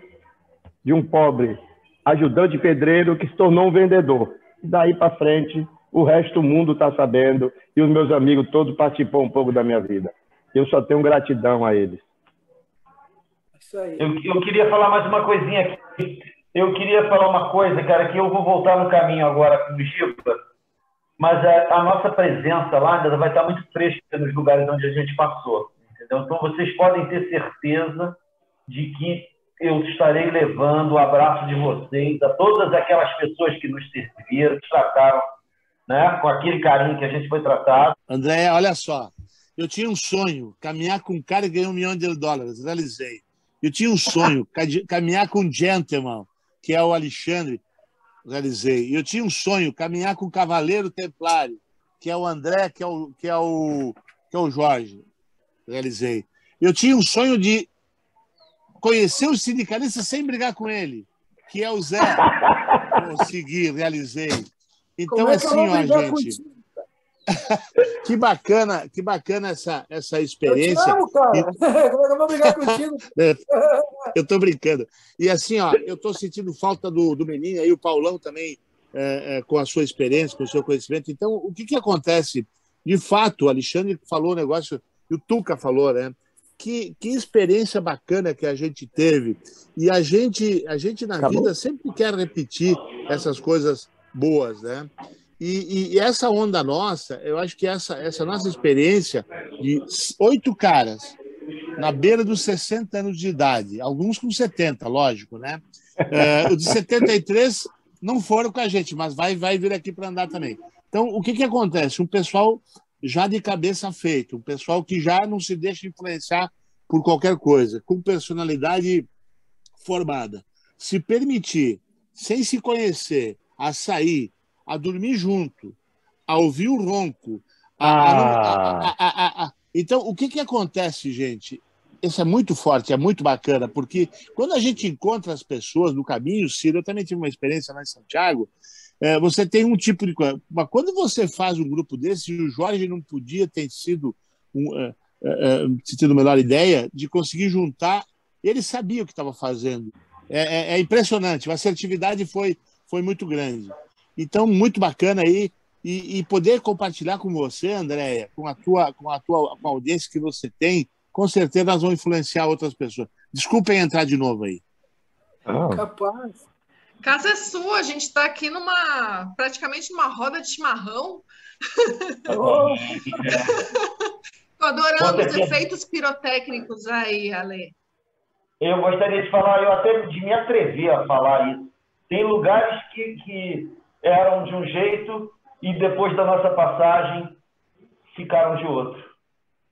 de um pobre ajudante pedreiro que se tornou um vendedor. E daí para frente, o resto do mundo está sabendo, e os meus amigos todos participam um pouco da minha vida. Eu só tenho gratidão a eles. Isso aí. Eu queria falar mais uma coisinha aqui. Eu queria falar uma coisa, cara, que eu vou voltar no caminho agora com o Giba, mas a nossa presença lá ainda vai estar muito fresca nos lugares onde a gente passou. Entendeu? Então, vocês podem ter certeza de que eu estarei levando o abraço de vocês a todas aquelas pessoas que nos serviram, que trataram, né, com aquele carinho que a gente foi tratado. André, olha só. Eu tinha um sonho, caminhar com um cara que ganhou $1 milhão, realizei. Eu tinha um sonho, caminhar com um gentleman, que é o Alexandre, realizei. Eu tinha um sonho, caminhar com o Cavaleiro Templário, que é o André, que é o Jorge, realizei. Eu tinha um sonho de conhecer os sindicalistas sem brigar com ele, que é o Zé. Consegui, realizei. Então, assim, ó, gente. Que bacana essa experiência. Eu te amo, cara. Como é que eu vou brigar contigo? Eu tô brincando. E assim, ó, eu tô sentindo falta do menino, aí o Paulão também, com a sua experiência, com o seu conhecimento. Então, o que acontece? De fato, o Alexandre falou o negócio, e o Tuca falou, né? Que experiência bacana que a gente teve. E a gente na vida sempre quer repetir essas coisas boas, né? E essa onda nossa, eu acho que essa nossa experiência de 8 caras na beira dos 60 anos de idade, alguns com 70, lógico, né? O de 73 não foram com a gente, mas vai vir aqui para andar também. Então, o que acontece? Um pessoal já de cabeça feita, um pessoal que já não se deixa influenciar por qualquer coisa, com personalidade formada. Se permitir, sem se conhecer, a sair, a dormir junto, a ouvir o ronco. Então, o que acontece, gente? Isso é muito forte, é muito bacana, porque quando a gente encontra as pessoas no caminho, Ciro, eu também tive uma experiência lá em Santiago, você tem um tipo de coisa. Mas quando você faz um grupo desse, o Jorge não podia ter tido a melhor ideia de conseguir juntar, ele sabia o que estava fazendo. É impressionante, a assertividade foi muito grande. Então, muito bacana aí, e poder compartilhar com você, Andréia, com a audiência que você tem, com certeza nós vamos influenciar outras pessoas. Desculpem entrar de novo aí. Capaz. Casa é sua, a gente está aqui praticamente numa roda de chimarrão. Estou adorando os efeitos pirotécnicos aí, Ale. Eu gostaria de falar, eu até de me atrever a falar isso. Tem lugares que eram de um jeito e depois da nossa passagem ficaram de outro.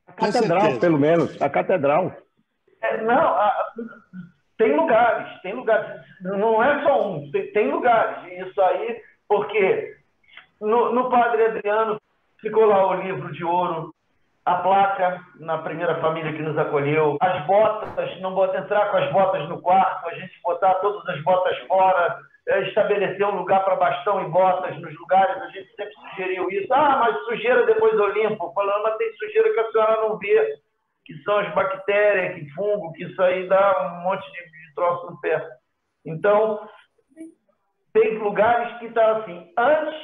A catedral, pelo menos, a catedral. Tem lugares, não é só um, tem lugares. Isso aí, porque no Padre Adriano ficou lá o livro de ouro, a placa na primeira família que nos acolheu, as botas, não entrar com as botas no quarto, a gente botar todas as botas fora, estabelecer um lugar para bastão e botas nos lugares, a gente sempre sugeriu isso. Mas sujeira depois eu limpo. Falando, mas tem sujeira que a senhora não vê, que são as bactérias, que fungo, que isso aí dá um monte de troço no pé. Então, tem lugares que está assim, antes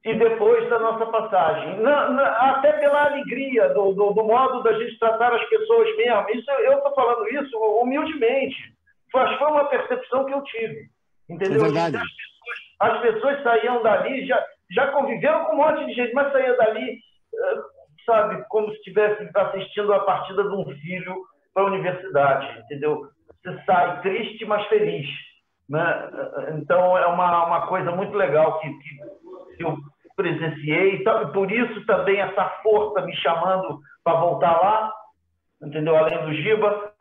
e depois da nossa passagem. Até pela alegria do modo da gente tratar as pessoas mesmo. Isso, eu estou falando isso humildemente. Foi uma percepção que eu tive. Entendeu? É verdade. As pessoas saíam dali, já conviveram com um monte de gente, mas saíam dali, sabe, como se estivesse assistindo a partida de um filho para a universidade, entendeu? Você sai triste, mas feliz, né? Então, é uma coisa muito legal que eu presenciei, e por isso também essa força me chamando para voltar lá, entendeu? Além do Giba,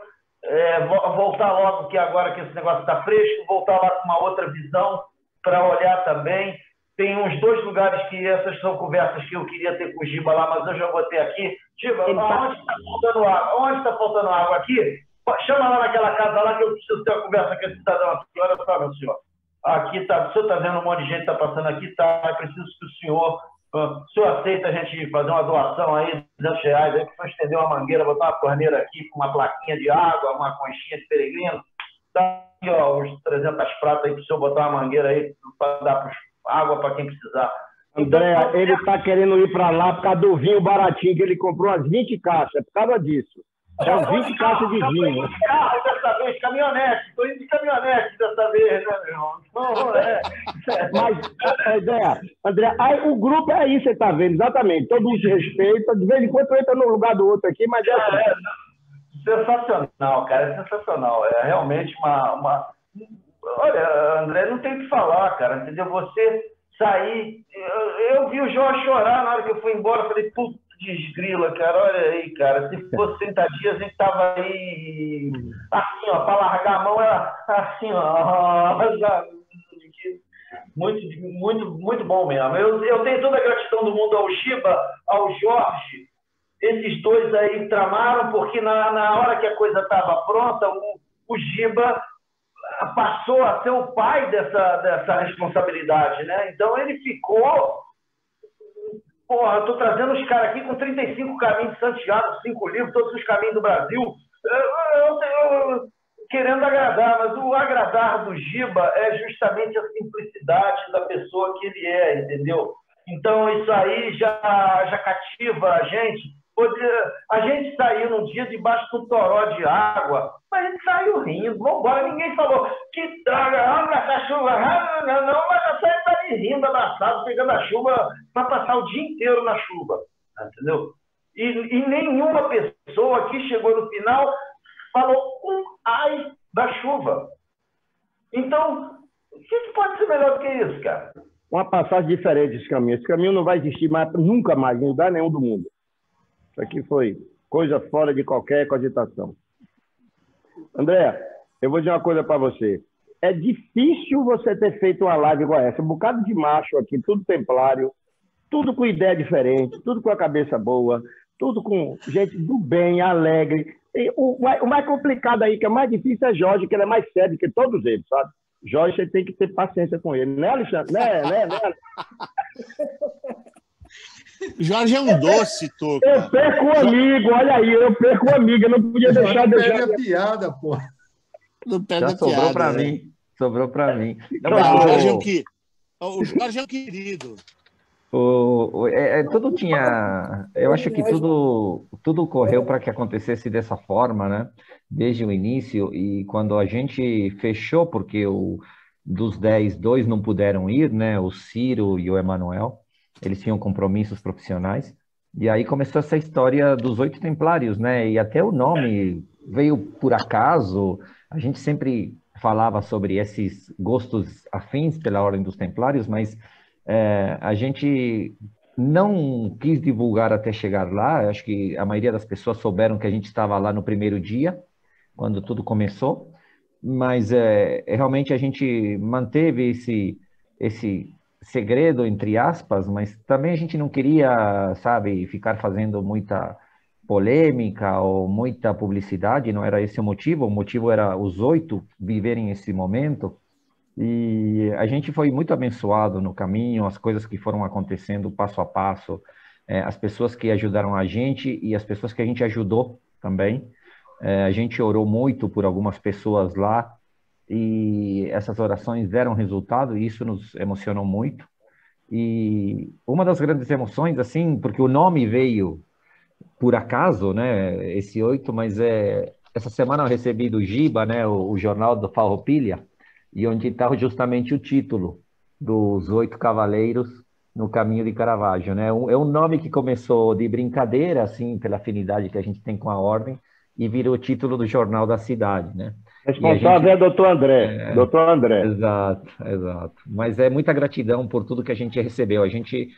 voltar logo, que agora que esse negócio está fresco, voltar lá com uma outra visão, para olhar também. Tem uns 2 lugares que essas são conversas que eu queria ter com o Giba lá, mas eu já botei aqui. Giba, onde está faltando água? Onde está faltando água? Aqui? Chama lá naquela casa lá que eu preciso ter uma conversa com esse cidadão aqui. Olha só, meu senhor. Aqui tá, o senhor está vendo um monte de gente está passando aqui, tá? Eu preciso que o senhor aceita a gente fazer uma doação aí, R$200, aí que o senhor estender uma mangueira, botar uma torneira aqui com uma plaquinha de água, uma conchinha de peregrino. Tá aqui, ó, uns 300 pratas aí para o senhor botar uma mangueira aí para dar água para quem precisar. André, ele está querendo ir para lá por causa do vinho baratinho, que ele comprou as 20 caixas, é por causa disso. São 20 caixas de vinho. Carro dessa vez, caminhonete. Estou indo de caminhonete dessa vez, né, meu irmão? Não, Mas, André, aí, o grupo é aí, você está vendo, exatamente. Todo mundo se respeita, de vez em quando entra no lugar do outro aqui, mas sensacional, cara, é sensacional. É realmente uma... Olha, André, não tem o que falar, cara, entendeu? Você sair... Eu vi o Jorge chorar na hora que eu fui embora, eu falei, puta desgrila, cara, olha aí, cara, se fosse 30 dias, a gente tava aí, assim, ó, para largar a mão, era assim, ó, muito bom mesmo. Eu tenho toda a gratidão do mundo ao Giba, ao Jorge. Esses 2 aí tramaram, porque na hora que a coisa estava pronta, o Giba passou a ser o pai dessa responsabilidade, né? Então ele ficou... Porra, eu estou trazendo os caras aqui com 35 caminhos de Santiago, 5 livros, todos os caminhos do Brasil, eu querendo agradar, mas o agradar do Giba é justamente a simplicidade da pessoa que ele é, entendeu? Então isso aí já cativa a gente. A gente saiu num dia debaixo de um toró de água, mas a gente saiu rindo, vamos embora. Ninguém falou que droga, vamos nessa chuva. Não, mas a gente tá ali rindo, abraçado, pegando a chuva para passar o dia inteiro na chuva, entendeu? E nenhuma pessoa que chegou no final falou ai da chuva. Então, o que pode ser melhor do que isso, cara? Uma passagem diferente esse caminho. Esse caminho não vai existir nunca mais, em lugar nenhum do mundo. Isso aqui foi coisa fora de qualquer cogitação. André, eu vou dizer uma coisa para você. É difícil você ter feito uma live igual essa. Um bocado de macho aqui, tudo templário, tudo com ideia diferente, tudo com a cabeça boa, tudo com gente do bem, alegre. E o mais complicado aí, que é mais difícil, é Jorge, que ele é mais sério que todos eles, sabe? Jorge, você tem que ter paciência com ele, né, Alexandre? Né? Jorge é um doce, Toco. Eu perco um amigo, olha aí, eu perco um amigo, eu não podia deixar de deixar. Não perde a piada, pô. Não perde já a sobrou piada. Para mim. Sobrou para mim. Não, o Jorge é um querido. Tudo tinha. Eu acho que tudo correu para que acontecesse dessa forma, né? Desde o início. E quando a gente fechou, porque dos 10, 2 não puderam ir, né? O Ciro e o Emanuel. Eles tinham compromissos profissionais. E aí começou essa história dos 8 templários, né? E até o nome veio por acaso. A gente sempre falava sobre esses gostos afins pela Ordem dos Templários, mas a gente não quis divulgar até chegar lá. Acho que a maioria das pessoas souberam que a gente estava lá no primeiro dia, quando tudo começou. Mas realmente a gente manteve esse segredo, entre aspas, mas também a gente não queria, sabe, ficar fazendo muita polêmica ou muita publicidade, não era esse o motivo era os 8 viverem esse momento, e a gente foi muito abençoado no caminho, as coisas que foram acontecendo passo a passo, as pessoas que ajudaram a gente e as pessoas que a gente ajudou também. A gente orou muito por algumas pessoas lá, e essas orações deram resultado, e isso nos emocionou muito. E uma das grandes emoções, assim, porque o nome veio por acaso, né, esse 8, mas essa semana eu recebi do Giba, né, o jornal do Farroupilha, e onde está justamente o título dos 8 cavaleiros no caminho de Caravaggio, né? É um nome que começou de brincadeira, assim, pela afinidade que a gente tem com a ordem, e virou o título do jornal da cidade, né? Responsável é doutor André. Doutor André. Exato, exato. Mas é muita gratidão por tudo que a gente recebeu. A gente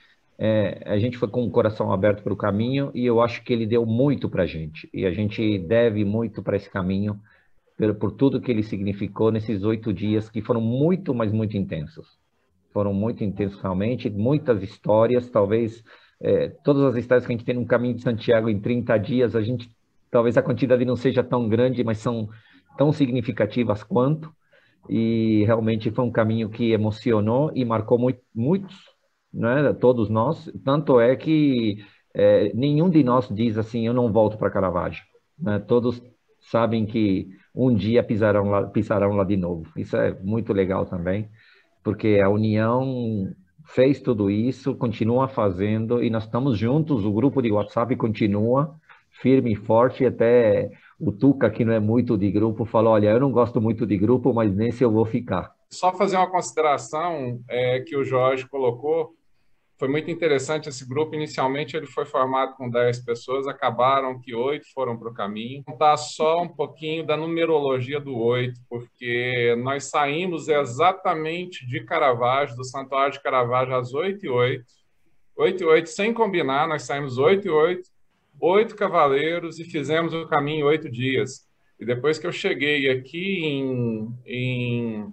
foi com o coração aberto para o caminho e eu acho que ele deu muito para a gente. E a gente deve muito para esse caminho, por tudo que ele significou nesses 8 dias que foram muito, mas muito intensos. Foram muito intensos realmente, muitas histórias, talvez todas as histórias que a gente tem no caminho de Santiago em 30 dias, talvez a quantidade não seja tão grande, mas são tão significativas quanto, e realmente foi um caminho que emocionou e marcou muitos, né, todos nós, tanto é que nenhum de nós diz assim, eu não volto para Caravaggio, né? Todos sabem que um dia pisarão lá de novo. Isso é muito legal também, porque a União fez tudo isso, continua fazendo, e nós estamos juntos, o grupo de WhatsApp continua firme e forte, até o Tuca, que não é muito de grupo, falou, olha, eu não gosto muito de grupo, mas nesse eu vou ficar. Só fazer uma consideração que o Jorge colocou, foi muito interessante esse grupo. Inicialmente ele foi formado com 10 pessoas, acabaram que 8 foram para o caminho. Vou contar só um pouquinho da numerologia do 8, porque nós saímos exatamente de Caravaggio, do Santuário de Caravaggio, às 8h08. 8h08, sem combinar, nós saímos 8h08, 8 cavaleiros e fizemos o caminho em 8 dias. E depois que eu cheguei aqui em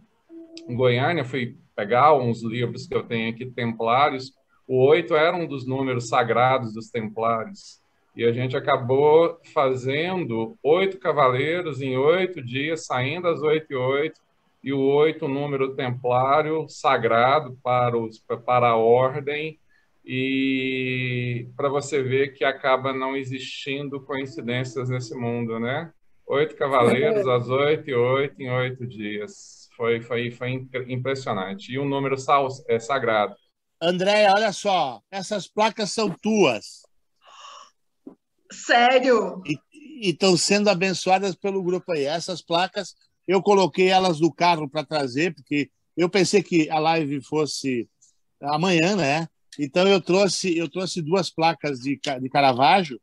Goiânia, fui pegar uns livros que eu tenho aqui, Templários. O 8 era um dos números sagrados dos Templários. E a gente acabou fazendo 8 cavaleiros em 8 dias, saindo às 8h08. E o 8, número templário sagrado para a ordem. E para você ver que acaba não existindo coincidências nesse mundo, né? 8 cavaleiros às 8h08 em 8 dias. Foi impressionante. E um número sagrado. Andréia, olha só, essas placas são tuas. Sério? E estão sendo abençoadas pelo grupo aí. Essas placas, eu coloquei elas no carro para trazer, porque eu pensei que a live fosse amanhã, né? Então eu trouxe 2 placas de Caravaggio,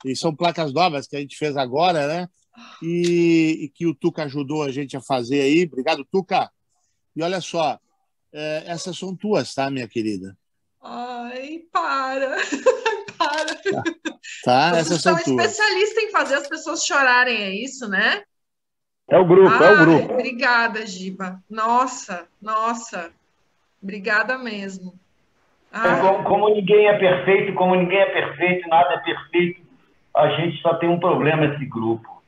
e são placas novas que a gente fez agora, né? E que o Tuca ajudou a gente a fazer aí. Obrigado, Tuca. E olha só, essas são tuas, tá, minha querida? Ai, para. Tá, essas são tuas. Você é um especialista em fazer as pessoas chorarem, é isso, né? É o grupo. Obrigada, Giba. Nossa. Obrigada mesmo. Como ninguém é perfeito, nada é perfeito, a gente só tem um problema esse grupo.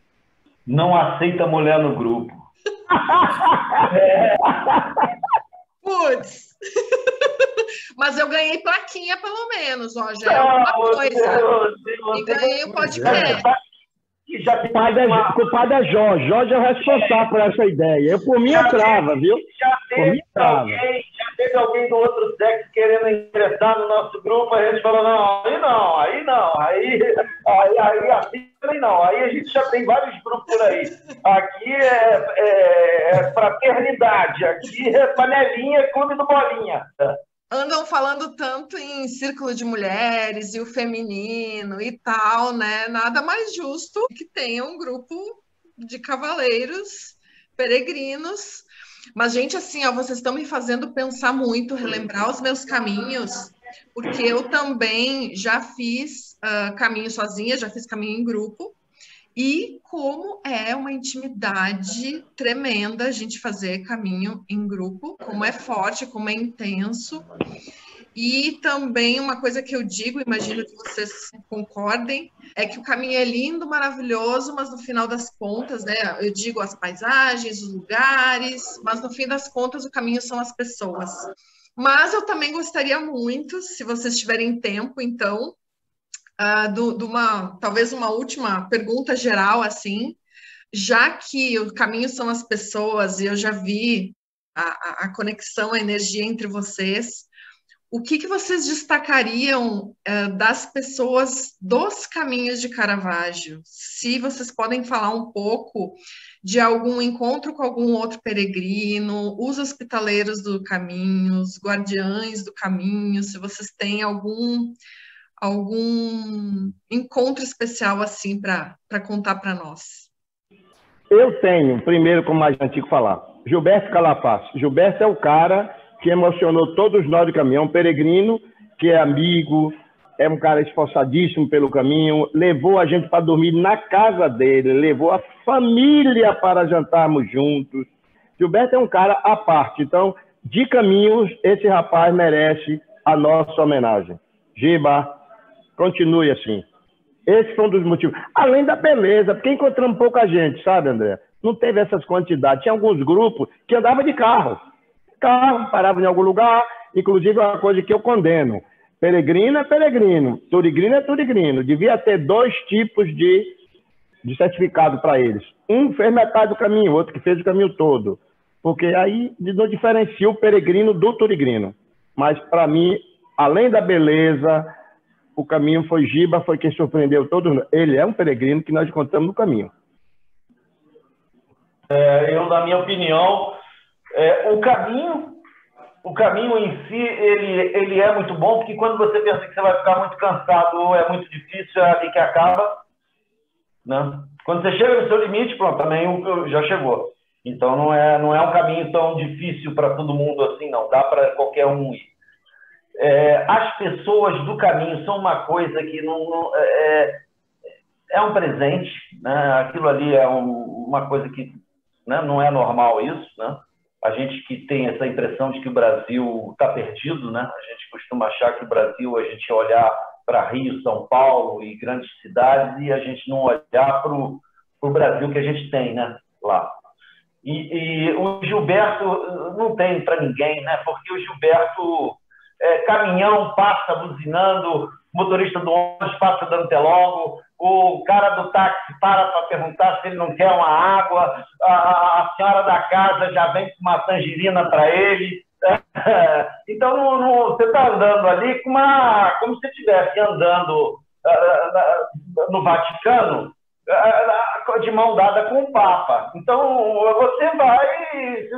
Não aceita mulher no grupo. Putz. Mas eu ganhei plaquinha, pelo menos, ó, já é alguma coisa. E ganhei o podcast. Culpado é Jorge. Jorge é o responsável por essa ideia. Eu, por mim, trava, viu? Já teve alguém do outro sexo querendo ingressar no nosso grupo, a gente falou, aí não. Aí assim também não. Aí a gente já tem vários grupos por aí. Aqui é fraternidade, aqui é panelinha, clube do bolinha. Andam falando tanto em círculo de mulheres e o feminino e tal, né? Nada mais justo que tenha um grupo de cavaleiros peregrinos. Mas, gente, assim, ó, vocês estão me fazendo pensar muito, relembrar os meus caminhos, porque eu também já fiz caminho sozinha, já fiz caminho em grupo, e como é uma intimidade tremenda a gente fazer caminho em grupo, como é forte, como é intenso. E também uma coisa que eu digo, imagino que vocês concordem, é que o caminho é lindo, maravilhoso, mas no final das contas, né, eu digo as paisagens, os lugares, mas no fim das contas o caminho são as pessoas. Mas eu também gostaria muito, se vocês tiverem tempo, então, talvez uma última pergunta geral, assim, já que o caminho são as pessoas e eu já vi a conexão, a energia entre vocês, o que vocês destacariam das pessoas dos caminhos de Caravaggio? Se vocês podem falar um pouco de algum encontro com algum outro peregrino, os hospitaleiros do caminho, os guardiães do caminho, se vocês têm algum encontro especial assim para contar para nós. Eu tenho, primeiro, como mais antigo falar, Gilberto Calafate. Gilberto é o cara que emocionou todos nós do caminho. É um peregrino que é amigo, é um cara esforçadíssimo pelo caminho, levou a gente para dormir na casa dele, levou a família para jantarmos juntos. Gilberto é um cara à parte. Então, de caminhos, esse rapaz merece a nossa homenagem. Giba, continue assim. Esse foi um dos motivos. Além da beleza, porque encontramos pouca gente, sabe, André? Não teve essas quantidades. Tinha alguns grupos que andavam de carro. Parava em algum lugar, inclusive é uma coisa que eu condeno. Peregrino é peregrino, turigrino é turigrino. Devia ter 2 tipos de certificado para eles. Um fez metade do caminho, outro que fez o caminho todo. Porque aí não diferencia o peregrino do turigrino. Mas, para mim, além da beleza, o caminho foi Giba, foi quem surpreendeu todos. Ele é um peregrino que nós encontramos no caminho. Eu, na minha opinião, o caminho em si, ele é muito bom, porque quando você pensa que você vai ficar muito cansado ou é muito difícil, é ali que acaba, né? Quando você chega no seu limite, pronto, também já chegou. Então, não é um caminho tão difícil para todo mundo assim, não. Dá para qualquer um ir. As pessoas do caminho são uma coisa que é um presente, né? Aquilo ali é uma coisa que, né, não é normal isso, né? A gente que tem essa impressão de que o Brasil está perdido, né? A gente costuma achar que o Brasil, a gente olhar para Rio, São Paulo e grandes cidades e a gente não olhar para o Brasil que a gente tem, né, lá. E o Gilberto não tem para ninguém, né? Porque o Gilberto, caminhão passa buzinando, motorista do ônibus passa dando até logo, o cara do táxi para perguntar se ele não quer uma água, a senhora da casa já vem com uma tangerina para ele. Então, você está andando ali como se estivesse andando no Vaticano, de mão dada com o Papa. Então, você vai...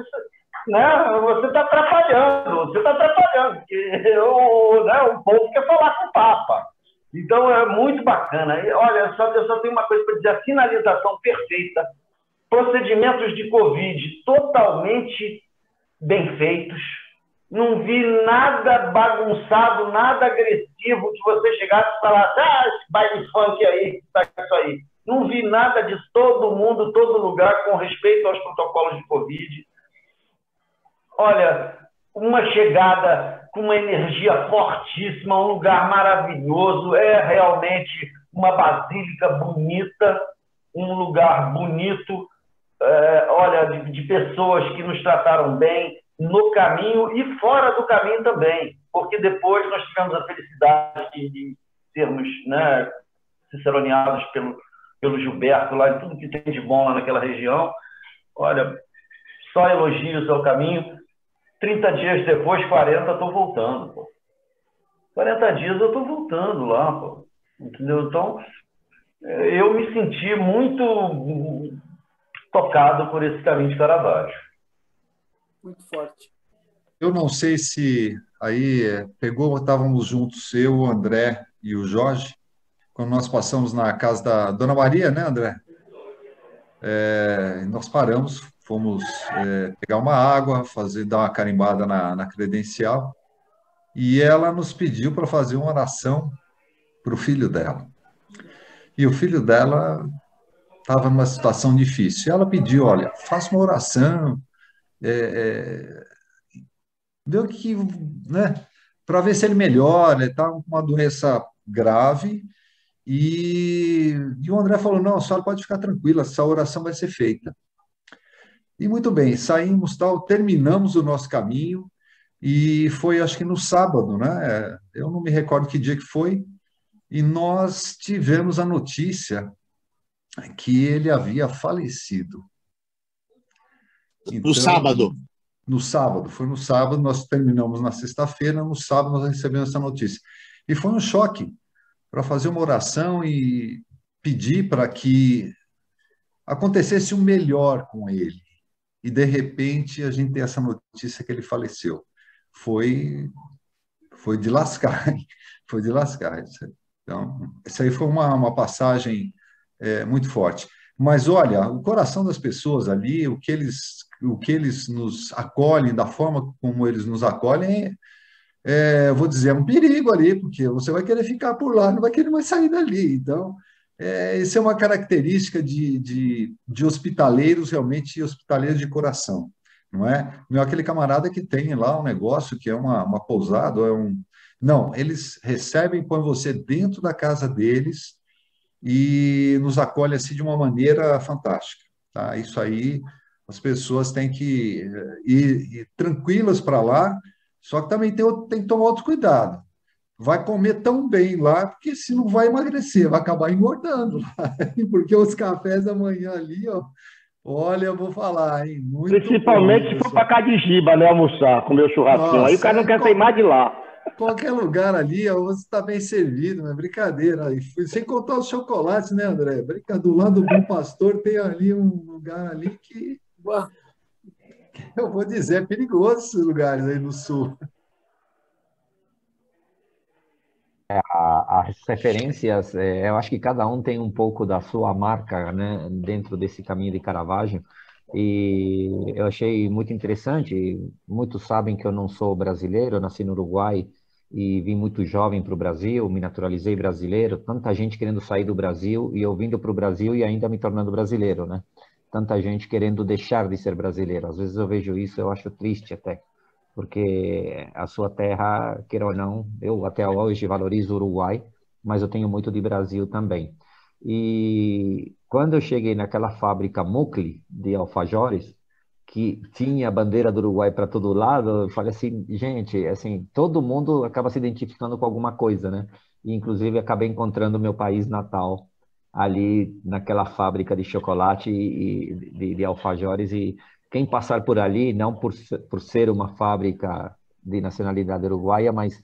Né? Você está atrapalhando, porque o povo quer falar com o Papa. Então, é muito bacana. E, olha, eu só tenho uma coisa para dizer: a sinalização perfeita, procedimentos de Covid totalmente bem feitos, não vi nada bagunçado, nada agressivo, que você chegasse e falasse, esse baile funk aí, tá isso aí. Não vi nada disso, todo mundo, todo lugar, com respeito aos protocolos de Covid. Olha, uma chegada com uma energia fortíssima, um lugar maravilhoso, é realmente uma basílica bonita, um lugar bonito, olha, de pessoas que nos trataram bem no caminho e fora do caminho também, porque depois nós tivemos a felicidade de sermos, né, ciceroneados pelo Gilberto lá, e tudo que tem de bom lá naquela região. Olha, só elogios ao caminho. 30 dias depois, 40, estou voltando, pô. 40 dias eu estou voltando lá, pô. Entendeu? Então, eu me senti muito tocado por esse caminho de Caravaggio. Muito forte. Eu não sei se aí estávamos juntos, eu, o André e o Jorge, quando nós passamos na casa da Dona Maria, né, André? Nós paramos, fomos pegar uma água, dar uma carimbada na credencial, e ela nos pediu para fazer uma oração para o filho dela. E o filho dela estava numa situação difícil. E ela pediu, olha, faça uma oração, deu que, né, para ver se ele melhora, ele está com uma doença grave. E o André falou, não, a senhora pode ficar tranquila, essa oração vai ser feita. E muito bem, saímos, terminamos o nosso caminho, e foi, acho que no sábado, né? Eu não me recordo que dia que foi, e nós tivemos a notícia que ele havia falecido. No sábado. no sábado. Foi no sábado, nós terminamos na sexta-feira, no sábado nós recebemos essa notícia. E foi um choque para fazer uma oração e pedir para que acontecesse o melhor com ele. E, de repente, a gente tem essa notícia que ele faleceu. Foi de lascar, foi de lascar. Então, essa aí foi uma passagem muito forte. Mas, olha, o coração das pessoas ali, o que eles nos acolhem, da forma como eles nos acolhem, eu vou dizer, é um perigo ali, porque você vai querer ficar por lá, não vai querer mais sair dali. Então, isso é uma característica de hospitaleiros, realmente hospitaleiros de coração, não é? Não é aquele camarada que tem lá um negócio que é uma pousada, Não, eles recebem, põem você dentro da casa deles e nos acolhem assim de uma maneira fantástica, tá? Isso aí, as pessoas têm que ir tranquilas para lá, só que também tem que tomar outro cuidado. Vai comer tão bem lá, porque se não vai emagrecer, vai acabar engordando lá. Porque os cafés da manhã ali, ó, olha, eu vou falar, hein? Muito Principalmente bom, se for para Cadigiba, né, almoçar, comer o churrasquinho. nossa, Aí o cara não quer sair mais de lá. qualquer lugar ali, ó, você está bem servido, não é brincadeira. E sem contar os chocolates, né, André? Do lado do Bom Pastor tem ali um lugar ali que, eu vou dizer, é perigoso esses lugares aí no sul. As referências, eu acho que cada um tem um pouco da sua marca, né, dentro desse caminho de Caravaggio, e eu achei muito interessante. Muitos sabem que eu não sou brasileiro, eu nasci no Uruguai e vim muito jovem para o Brasil, me naturalizei brasileiro, tanta gente querendo sair do Brasil e eu vindo para o Brasil e ainda me tornando brasileiro, né? Tanta gente querendo deixar de ser brasileiro. Às vezes eu vejo isso, eu acho triste até, porque a sua terra, queira ou não, eu até hoje valorizo o Uruguai, mas eu tenho muito de Brasil também. E quando eu cheguei naquela fábrica Mucli de alfajores, que tinha a bandeira do Uruguai para todo lado, eu falei assim, gente, assim, todo mundo acaba se identificando com alguma coisa, né? E, inclusive, acabei encontrando meu país natal ali naquela fábrica de chocolate e de alfajores, e quem passar por ali, não por ser uma fábrica de nacionalidade uruguaia, mas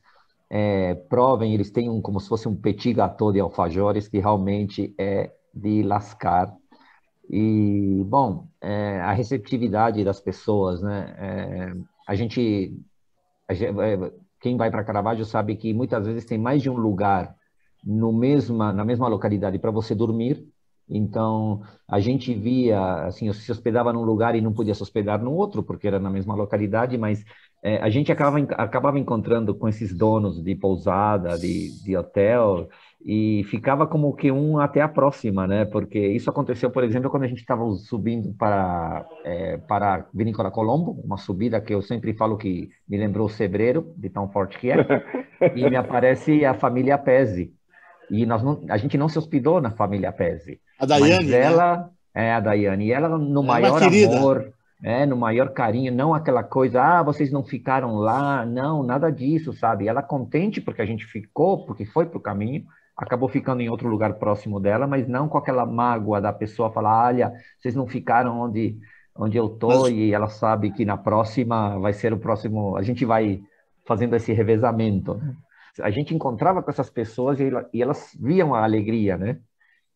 provem, eles têm como se fosse um petit gâteau de alfajores que realmente é de lascar. E, bom, a receptividade das pessoas, né? Quem vai para Caravaggio sabe que muitas vezes tem mais de um lugar na mesma localidade para você dormir. Então, a gente via, assim, se hospedava num lugar e não podia se hospedar no outro, porque era na mesma localidade, mas a gente acabava encontrando com esses donos de pousada, de hotel, e ficava como que um até a próxima, né? Porque isso aconteceu, por exemplo, quando a gente estava subindo para a Vinícola Colombo, uma subida que eu sempre falo que me lembrou o Sebreiro, de tão forte que é, e me aparece a família Pezzi. E a gente não se hospedou na família Pezzi. A Daiane, mas ela, a Daiane, e ela no maior amor, no maior carinho, não aquela coisa, vocês não ficaram lá, não, nada disso, sabe? Ela contente porque a gente ficou, porque foi pro caminho, acabou ficando em outro lugar próximo dela, mas não com aquela mágoa da pessoa falar, olha, vocês não ficaram onde eu tô, e ela sabe que na próxima vai ser o próximo, a gente vai fazendo esse revezamento, né? A gente encontrava com essas pessoas e elas viam a alegria, né?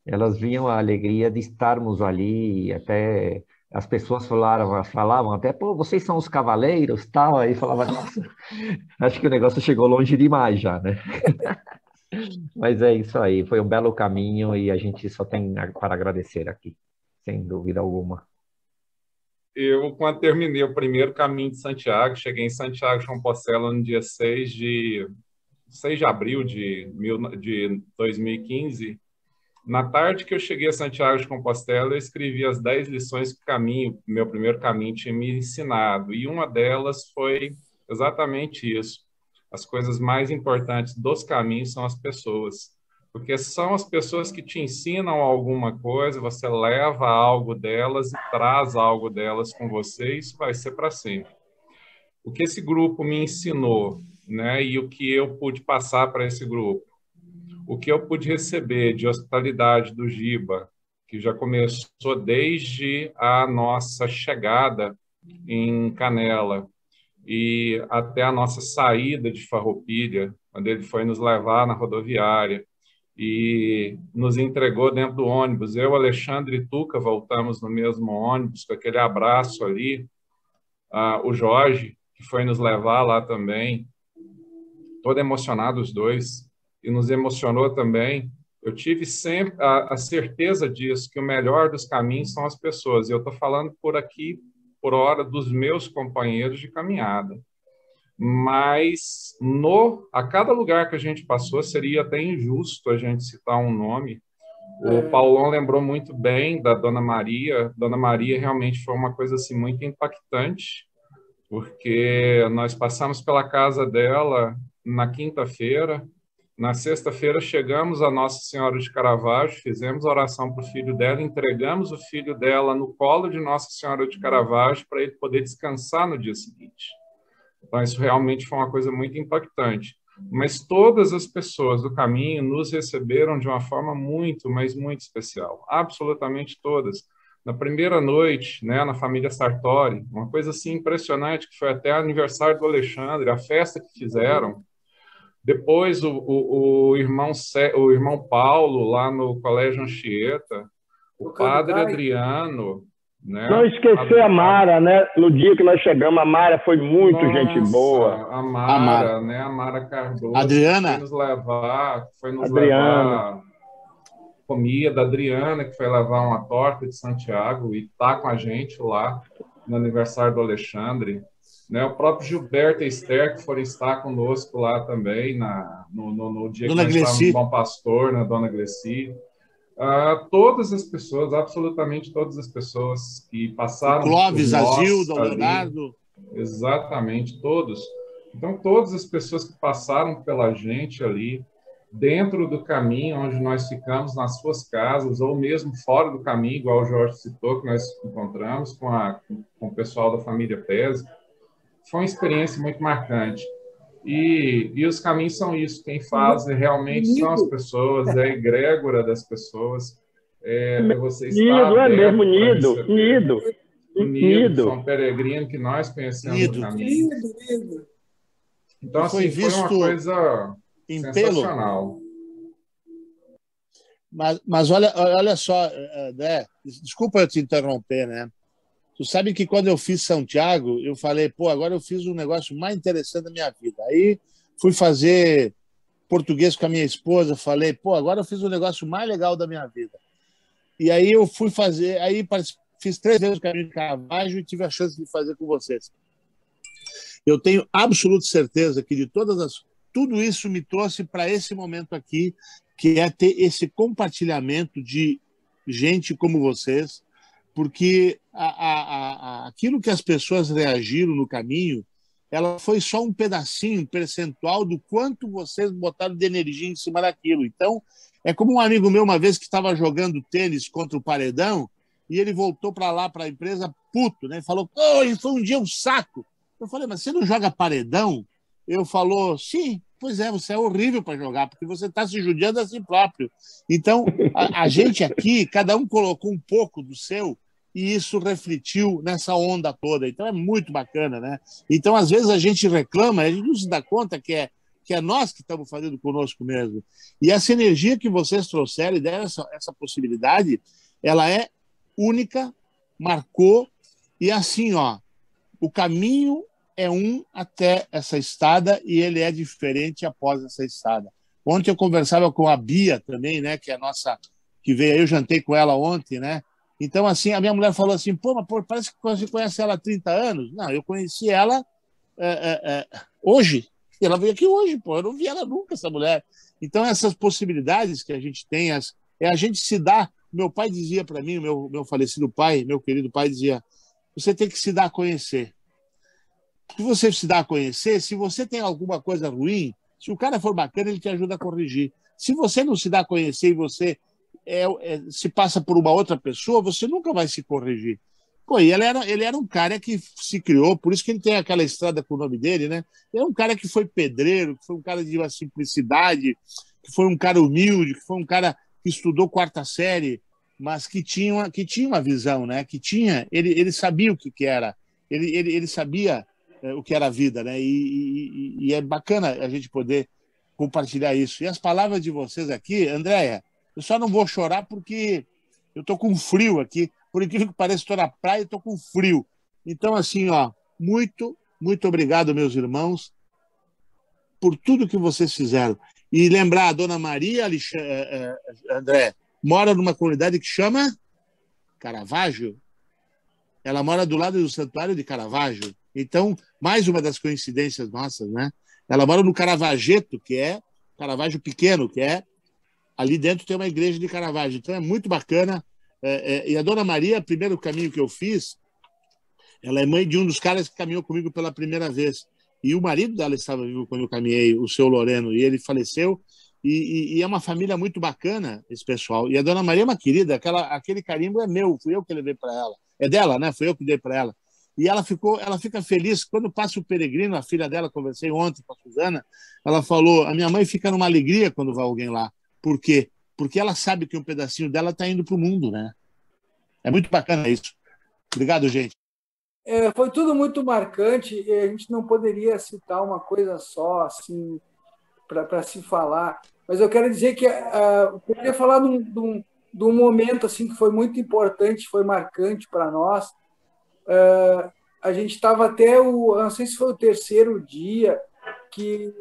Elas viam a alegria de estarmos ali, e até as pessoas falavam até, pô, vocês são os cavaleiros, tal, aí falava, nossa, acho que o negócio chegou longe demais já, né? Mas é isso aí, foi um belo caminho e a gente só tem para agradecer aqui, sem dúvida alguma. Eu, quando terminei o primeiro caminho de Santiago, cheguei em Santiago de Compostela no dia 6 de abril de 2015, na tarde que eu cheguei a Santiago de Compostela, eu escrevi as 10 lições que meu primeiro caminho tinha me ensinado, e uma delas foi exatamente isso. As coisas mais importantes dos caminhos são as pessoas, porque são as pessoas que te ensinam alguma coisa, você leva algo delas e traz algo delas com você, e isso vai ser para sempre. O que esse grupo me ensinou, né, e o que eu pude passar para esse grupo, o que eu pude receber de hospitalidade do Giba, que já começou desde a nossa chegada em Canela, e até a nossa saída de Farroupilha, quando ele foi nos levar na rodoviária e nos entregou dentro do ônibus. Eu, Alexandre e Tuca voltamos no mesmo ônibus, com aquele abraço ali. O Jorge, que foi nos levar lá também, todo emocionado os dois, e nos emocionou também. Eu tive sempre a certeza disso, que o melhor dos caminhos são as pessoas. E eu estou falando por aqui, por hora, dos meus companheiros de caminhada. Mas a cada lugar que a gente passou, seria até injusto a gente citar um nome. O Paulão lembrou muito bem da Dona Maria. Dona Maria realmente foi uma coisa assim, muito impactante, porque nós passamos pela casa dela na quinta-feira. Na sexta-feira chegamos a Nossa Senhora de Caravaggio, fizemos oração para o filho dela, entregamos o filho dela no colo de Nossa Senhora de Caravaggio para ele poder descansar no dia seguinte. Então, isso realmente foi uma coisa muito impactante. Mas todas as pessoas do caminho nos receberam de uma forma muito, mas muito especial. Absolutamente todas. Na primeira noite, né, na família Sartori, uma coisa assim impressionante, que foi até aniversário do Alexandre, a festa que fizeram. Depois, o irmão Paulo, lá no Colégio Anchieta, o padre Adriano. Né? Não esquecer a Mara, né? No dia que nós chegamos, a Mara foi muito gente boa. A Mara, né? A Mara Cardoso. Adriana? Foi nos levar comida. A Adriana, que foi levar uma torta de Santiago e tá com a gente lá no aniversário do Alexandre. Né? O próprio Gilberto e Esther, que foram estar conosco lá também no dia Dona que nós estávamos no Bom Pastor, na Dona Gleci. Todas as pessoas, absolutamente todas as pessoas que passaram... O Clóvis, Azilda, o Leonardo... Exatamente, todos. Então, todas as pessoas que passaram pela gente ali, dentro do caminho onde nós ficamos, nas suas casas, ou mesmo fora do caminho, igual o Jorge citou, que nós encontramos com o pessoal da família Pese, foi uma experiência muito marcante. E os caminhos são isso, quem faz realmente são as pessoas, é a egrégora das pessoas. Você está é mesmo Nido. São Peregrino, que nós conhecemos no caminho. Então, assim, foi uma coisa sensacional. Mas olha só, né? Desculpa eu te interromper, né? Tu sabe que quando eu fiz Santiago, eu falei, agora eu fiz um negócio mais interessante da minha vida. Aí fui fazer português com a minha esposa, falei, agora eu fiz o negócio mais legal da minha vida. E aí eu fui fazer, fiz 3 vezes o caminho de Caravaggio e tive a chance de fazer com vocês. Eu tenho absoluta certeza que tudo isso me trouxe para esse momento aqui, que é ter esse compartilhamento de gente como vocês, porque aquilo que as pessoas reagiram no caminho, ela foi só um pedacinho, um percentual do quanto vocês botaram de energia em cima daquilo. Então, é como um amigo meu, uma vez que estava jogando tênis contra o paredão, e ele voltou para lá, para a empresa, puto, né? Falou, foi um dia um saco. Eu falei, mas você não joga paredão? Eu falou, sim, pois é, você é horrível para jogar, porque você está se judiando a si próprio. Então, a gente aqui, cada um colocou um pouco do seu, e isso refletiu nessa onda toda. Então, é muito bacana, né? Então, às vezes, a gente reclama, a gente não se dá conta que é nós que estamos fazendo conosco mesmo. E essa energia que vocês trouxeram e deram essa possibilidade, ela é única, marcou, e assim, o caminho é um até essa estada e ele é diferente após essa estada. Ontem eu conversava com a Bia também, né, que é a nossa, que veio aí, eu jantei com ela ontem, né? Então, assim, a minha mulher falou assim, mas parece que você conhece ela há 30 anos. Não, eu conheci ela hoje. Ela veio aqui hoje, eu não vi ela nunca, essa mulher. Então, essas possibilidades que a gente tem, a gente se dá. Meu pai dizia para mim, meu falecido pai, meu querido pai, dizia, você tem que se dar a conhecer. Se você se dá a conhecer, se você tem alguma coisa ruim, se o cara for bacana, ele te ajuda a corrigir. Se você não se dá a conhecer e você se passa por uma outra pessoa, você nunca vai se corrigir. E ele era um cara que se criou, por isso que ele tem aquela estrada com o nome dele, né? Ele é um cara que foi pedreiro, que foi um cara de uma simplicidade, que foi um cara humilde, que foi um cara que estudou 4ª série, mas que tinha uma visão, né? Ele sabia o que era. ele sabia o que era a vida, né? E é bacana a gente poder compartilhar isso. E as palavras de vocês aqui, Andréia, eu só não vou chorar porque eu estou com frio aqui. Por incrível que pareça, estou na praia e estou com frio. Então, assim, ó, muito obrigado, meus irmãos, por tudo que vocês fizeram. E lembrar, a Dona Maria, André, mora numa comunidade que chama Caravaggio. Ela mora do lado do Santuário de Caravaggio. Então, mais uma das coincidências nossas, né? Ela mora no Caravaggio, que é Caravaggio pequeno, que é ali dentro tem uma igreja de Caravaggio. Então, é muito bacana. E a Dona Maria, o primeiro caminho que eu fiz, ela é mãe de um dos caras que caminhou comigo pela primeira vez. E o marido dela estava vivo quando eu caminhei, o seu Loreno, e ele faleceu. E é uma família muito bacana, esse pessoal. E a Dona Maria é uma querida, aquele carimbo é meu, fui eu que levei para ela. É dela, né? Fui eu que dei para ela. E ela fica feliz. Quando passa o peregrino, a filha dela, conversei ontem com a Suzana, ela falou, a minha mãe fica numa alegria quando vai alguém lá. Por quê? Porque ela sabe que um pedacinho dela está indo para o mundo, né? É muito bacana isso. Obrigado, gente. Foi tudo muito marcante e a gente não poderia citar uma coisa só, assim, para se falar. Mas eu quero dizer que eu queria falar de um momento assim, que foi muito importante, foi marcante para nós. A gente estava até não sei se foi o terceiro dia, que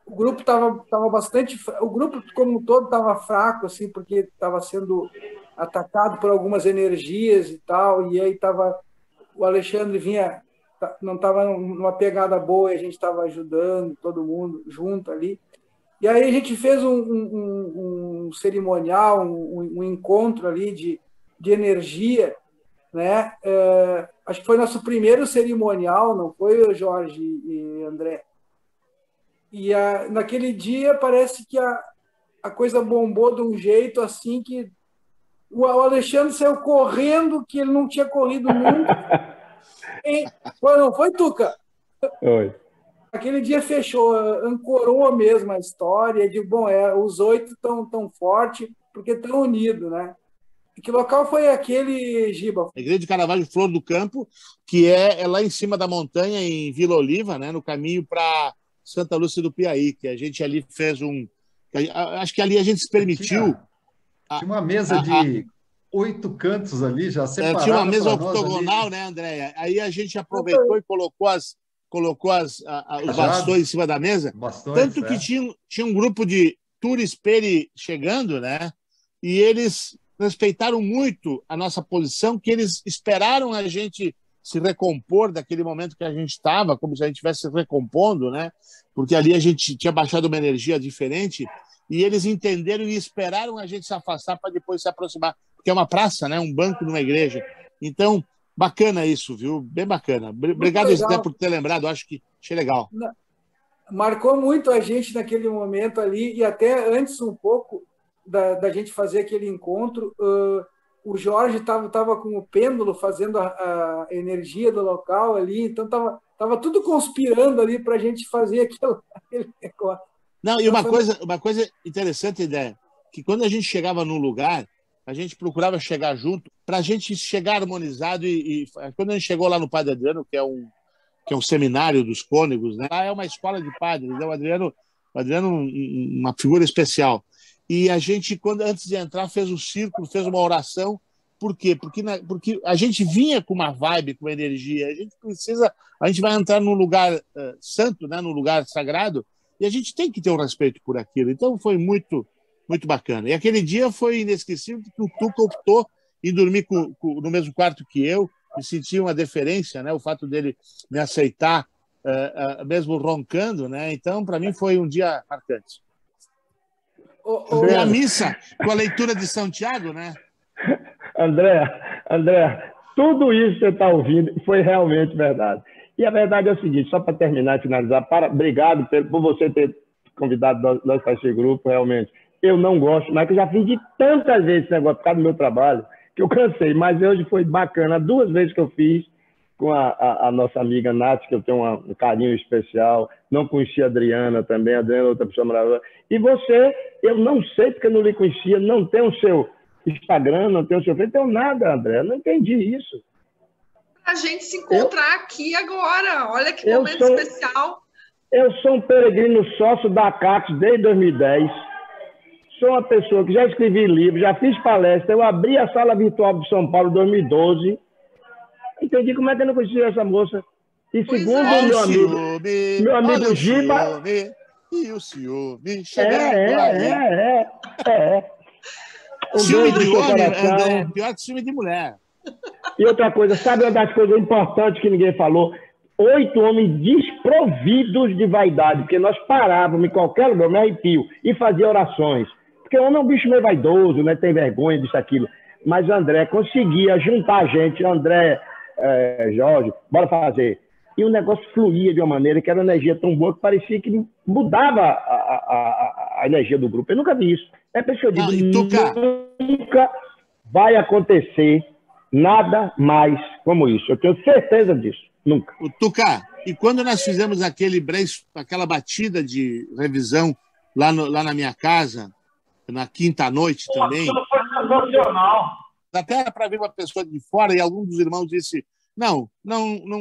o grupo estava bastante... O grupo como um todo estava fraco, assim, porque estava sendo atacado por algumas energias e tal, e aí o Alexandre não estava numa pegada boa, e a gente estava ajudando todo mundo junto ali. E aí a gente fez um cerimonial, um encontro ali de energia, né? Acho que foi nosso primeiro cerimonial, não foi, Jorge e André? E naquele dia parece que a coisa bombou de um jeito assim que o Alexandre saiu correndo, que ele não tinha corrido nunca. Não foi, Tuca? Foi. Aquele dia fechou, ancorou mesmo a história de, bom, os 8 tão fortes porque estão unidos, né? E que local foi aquele, Giba? A igreja de Caravaggio, Flor do Campo, que é lá em cima da montanha, em Vila Oliva, né? No caminho para Santa Lúcia do Piauí, que a gente ali fez acho que ali a gente se permitiu... Tinha uma mesa de 8 cantos ali, já separada. Tinha uma mesa octogonal, né, Andréia? Aí a gente aproveitou e colocou os bastões em cima da mesa. Tanto que tinha um grupo de tours peri chegando, né? E eles respeitaram muito a nossa posição, que eles esperaram a gente se recompor daquele momento que a gente estava, como se a gente estivesse se recompondo, né? Porque ali a gente tinha baixado uma energia diferente, e eles entenderam e esperaram a gente se afastar para depois se aproximar, porque é uma praça, né? Um banco numa igreja. Então, bacana isso, viu? Bem bacana. Obrigado, Zé, por ter lembrado. Acho que achei legal. Marcou muito a gente naquele momento ali, e até antes um pouco da gente fazer aquele encontro, o Jorge estava com o pêndulo fazendo a energia do local ali, então estava tudo conspirando ali para a gente fazer aquele negócio. Não, e uma coisa interessante, ideia, que quando a gente chegava num lugar, a gente procurava chegar junto para a gente chegar harmonizado e quando a gente chegou lá no Padre Adriano, que é um seminário dos cônegos, né? Lá é uma escola de padres, né? O Adriano uma figura especial. E a gente, antes de entrar, fez um círculo, fez uma oração. Por quê? Porque a gente vinha com uma vibe, com uma energia. A gente vai entrar num lugar santo, né? Num lugar sagrado, e a gente tem que ter um respeito por aquilo. Então, foi muito, muito bacana. E aquele dia foi inesquecível, porque o Tuca optou em dormir no mesmo quarto que eu, e sentia uma deferência, né? O fato dele me aceitar, mesmo roncando, né? Então, para mim, foi um dia marcante. E a missa, com a leitura de São Tiago, né? André, tudo isso que você está ouvindo foi realmente verdade. E a verdade é o seguinte, só para terminar e finalizar, obrigado por você ter convidado nós para esse grupo, realmente. Eu não gosto, mas eu já fiz de tantas vezes esse negócio por causa do meu trabalho, que eu cansei, mas hoje foi bacana. 2 vezes que eu fiz com a nossa amiga Nath, que eu tenho um carinho especial, não conhecia a Adriana também, a Adriana é outra pessoa maravilhosa. E você, eu não sei porque eu não lhe conhecia, não tem o seu Instagram, não tem o seu Facebook, não tenho nada, André, eu não entendi isso. a gente se encontrar aqui agora. Olha que momento especial. Eu sou um peregrino sócio da CACS desde 2010. Sou uma pessoa que já escrevi livro, já fiz palestra. Eu abri a sala virtual de São Paulo em 2012. Entendi como é que eu não conhecia essa moça. E segundo meu amigo Giba... E o ciúme Ciúme de homem, André, pior que ciúme de mulher. E outra coisa, sabe uma das coisas importantes que ninguém falou? 8 homens desprovidos de vaidade, porque nós parávamos em qualquer lugar, eu me arrepio, e fazia orações. Porque o homem é um bicho meio vaidoso, né? Tem vergonha disso, aquilo. Mas o André conseguia juntar a gente, André, Jorge, bora fazer. E o negócio fluía de uma maneira que era uma energia tão boa que parecia que mudava a energia do grupo. Eu nunca vi isso. É por isso que eu digo, nunca vai acontecer nada mais como isso. Eu tenho certeza disso. Nunca. O Tuca, e quando nós fizemos aquela batida de revisão lá na minha casa, na quinta noite também... Isso foi sensacional. Até era para ver uma pessoa de fora e algum dos irmãos disse, não,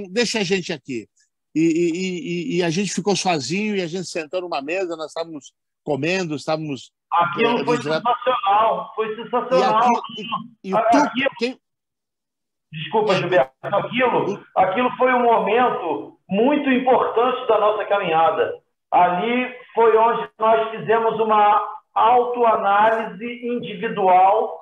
deixa a gente aqui. E a gente ficou sozinho e a gente sentou numa mesa, nós estávamos comendo, estávamos... Aquilo foi sensacional, foi sensacional. Desculpa, Gilberto. Aquilo foi um momento muito importante da nossa caminhada. Ali foi onde nós fizemos uma autoanálise individual,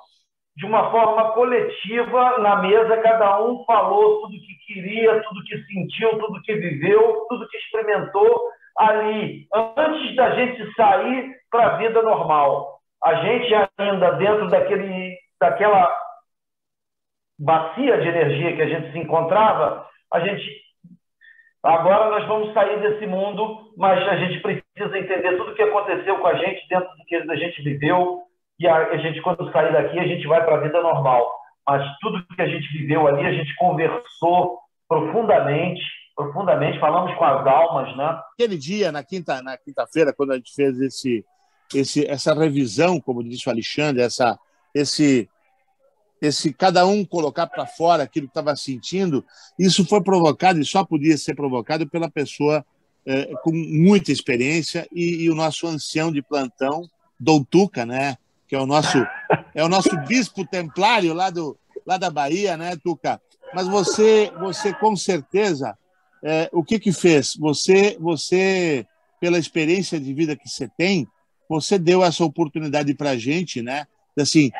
de uma forma coletiva, na mesa, cada um falou tudo que queria, tudo que sentiu, tudo que viveu, tudo que experimentou ali, antes da gente sair para a vida normal. A gente ainda dentro daquela bacia de energia que a gente se encontrava, agora nós vamos sair desse mundo, mas a gente precisa entender tudo o que aconteceu com a gente dentro do que a gente viveu, e a gente, quando sair daqui, a gente vai para a vida normal. Mas tudo que a gente viveu ali, a gente conversou profundamente, falamos com as almas, né? Aquele dia, na quinta-feira, quando a gente fez essa revisão, como disse o Alexandre, esse cada um colocar para fora aquilo que estava sentindo, isso foi provocado e só podia ser provocado pela pessoa com muita experiência e o nosso ancião de plantão, Dom Tuca, né? Que é o nosso bispo templário lá da Bahia, né, Tuca? Mas você com certeza, o que fez? Você, pela experiência de vida que você tem, você deu essa oportunidade para a gente, né? Assim,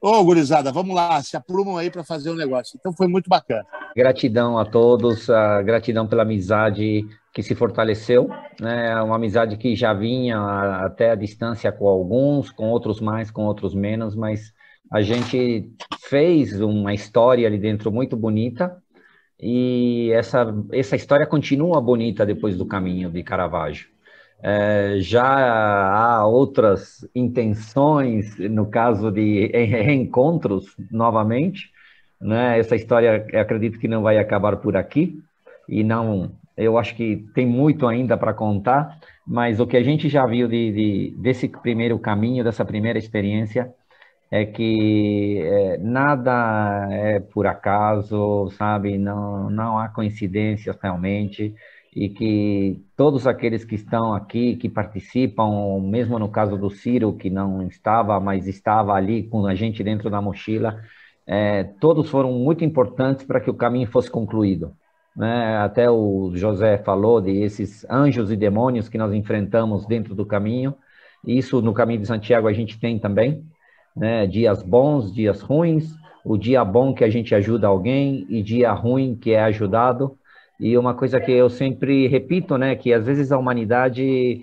gurizada, vamos lá, se aprumam aí para fazer um negócio. Então foi muito bacana. Gratidão a todos, gratidão pela amizade que se fortaleceu, né? Uma amizade que já vinha até a distância com alguns, com outros mais, com outros menos, mas a gente fez uma história ali dentro muito bonita e essa história continua bonita depois do caminho de Caravaggio. Já há outras intenções, no caso de reencontros novamente, né? Essa história, eu acredito que não vai acabar por aqui, e não, eu acho que tem muito ainda para contar, mas o que a gente já viu desse primeiro caminho, dessa primeira experiência, é que nada é por acaso, sabe? Não há coincidências realmente, e que todos aqueles que estão aqui, que participam, mesmo no caso do Ciro, que não estava, mas estava ali com a gente dentro da mochila, todos foram muito importantes para que o caminho fosse concluído, né? Até o José falou de esses anjos e demônios que nós enfrentamos dentro do caminho, isso no caminho de Santiago a gente tem também, né? Dias bons, dias ruins, o dia bom que a gente ajuda alguém e dia ruim que é ajudado. E uma coisa que eu sempre repito, né, que às vezes a humanidade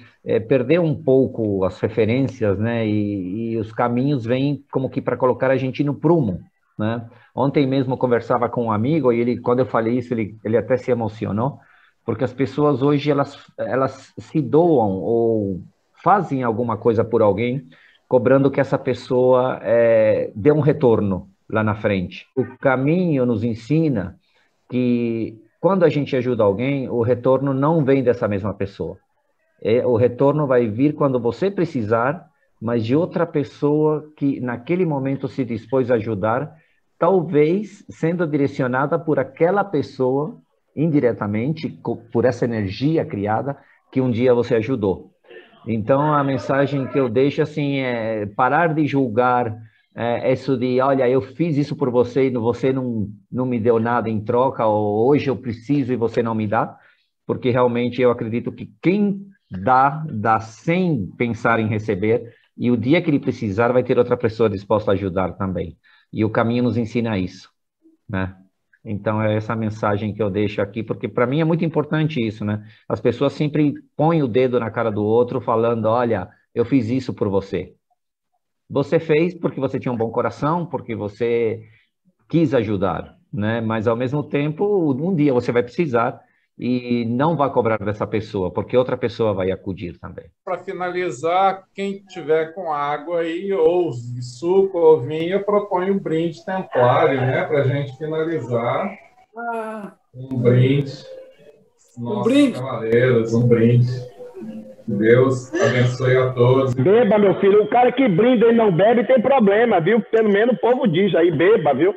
perdeu um pouco as referências, né, e os caminhos vêm como que para colocar a gente no prumo, né? Ontem mesmo eu conversava com um amigo e ele, quando eu falei isso, ele até se emocionou, porque as pessoas hoje elas se doam ou fazem alguma coisa por alguém, cobrando que essa pessoa dê um retorno lá na frente. O caminho nos ensina que quando a gente ajuda alguém, o retorno não vem dessa mesma pessoa. O retorno vai vir quando você precisar, mas de outra pessoa que naquele momento se dispôs a ajudar, talvez sendo direcionada por aquela pessoa, indiretamente, por essa energia criada, que um dia você ajudou. Então, a mensagem que eu deixo, assim, é parar de julgar isso de, olha, eu fiz isso por você e você não me deu nada em troca, ou hoje eu preciso e você não me dá, porque realmente eu acredito que quem dá sem pensar em receber, e o dia que ele precisar vai ter outra pessoa disposta a ajudar também. E o caminho nos ensina isso, né? Então, é essa mensagem que eu deixo aqui, porque para mim é muito importante isso, né? As pessoas sempre põem o dedo na cara do outro, falando, olha, eu fiz isso por você. Você fez porque você tinha um bom coração, porque você quis ajudar, né? Mas, ao mesmo tempo, um dia você vai precisar e não vai cobrar dessa pessoa, porque outra pessoa vai acudir também. Para finalizar, quem tiver com água aí, ou suco ou vinho, propõe um brinde templário, né? Para a gente finalizar. Um brinde. Nossos cavaleiros, um brinde. Deus abençoe a todos. Beba, meu filho. O cara que brinda e não bebe tem problema, viu? Pelo menos o povo diz aí, beba, viu?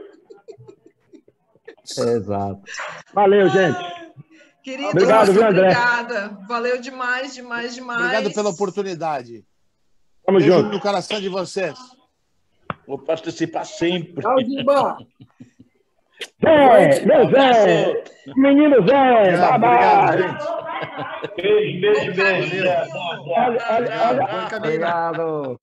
Exato. Valeu, gente. Querido, obrigado, viu, André? Obrigada. Valeu demais, demais, demais. Obrigado pela oportunidade. Tamo Beijo junto. no coração de vocês. Vou participar sempre. Tchau, Giba. Zé, meu Zé, menino Zé, Obrigado, gente. Beijo, beijo, beijo. Valeu. olha. Obrigado.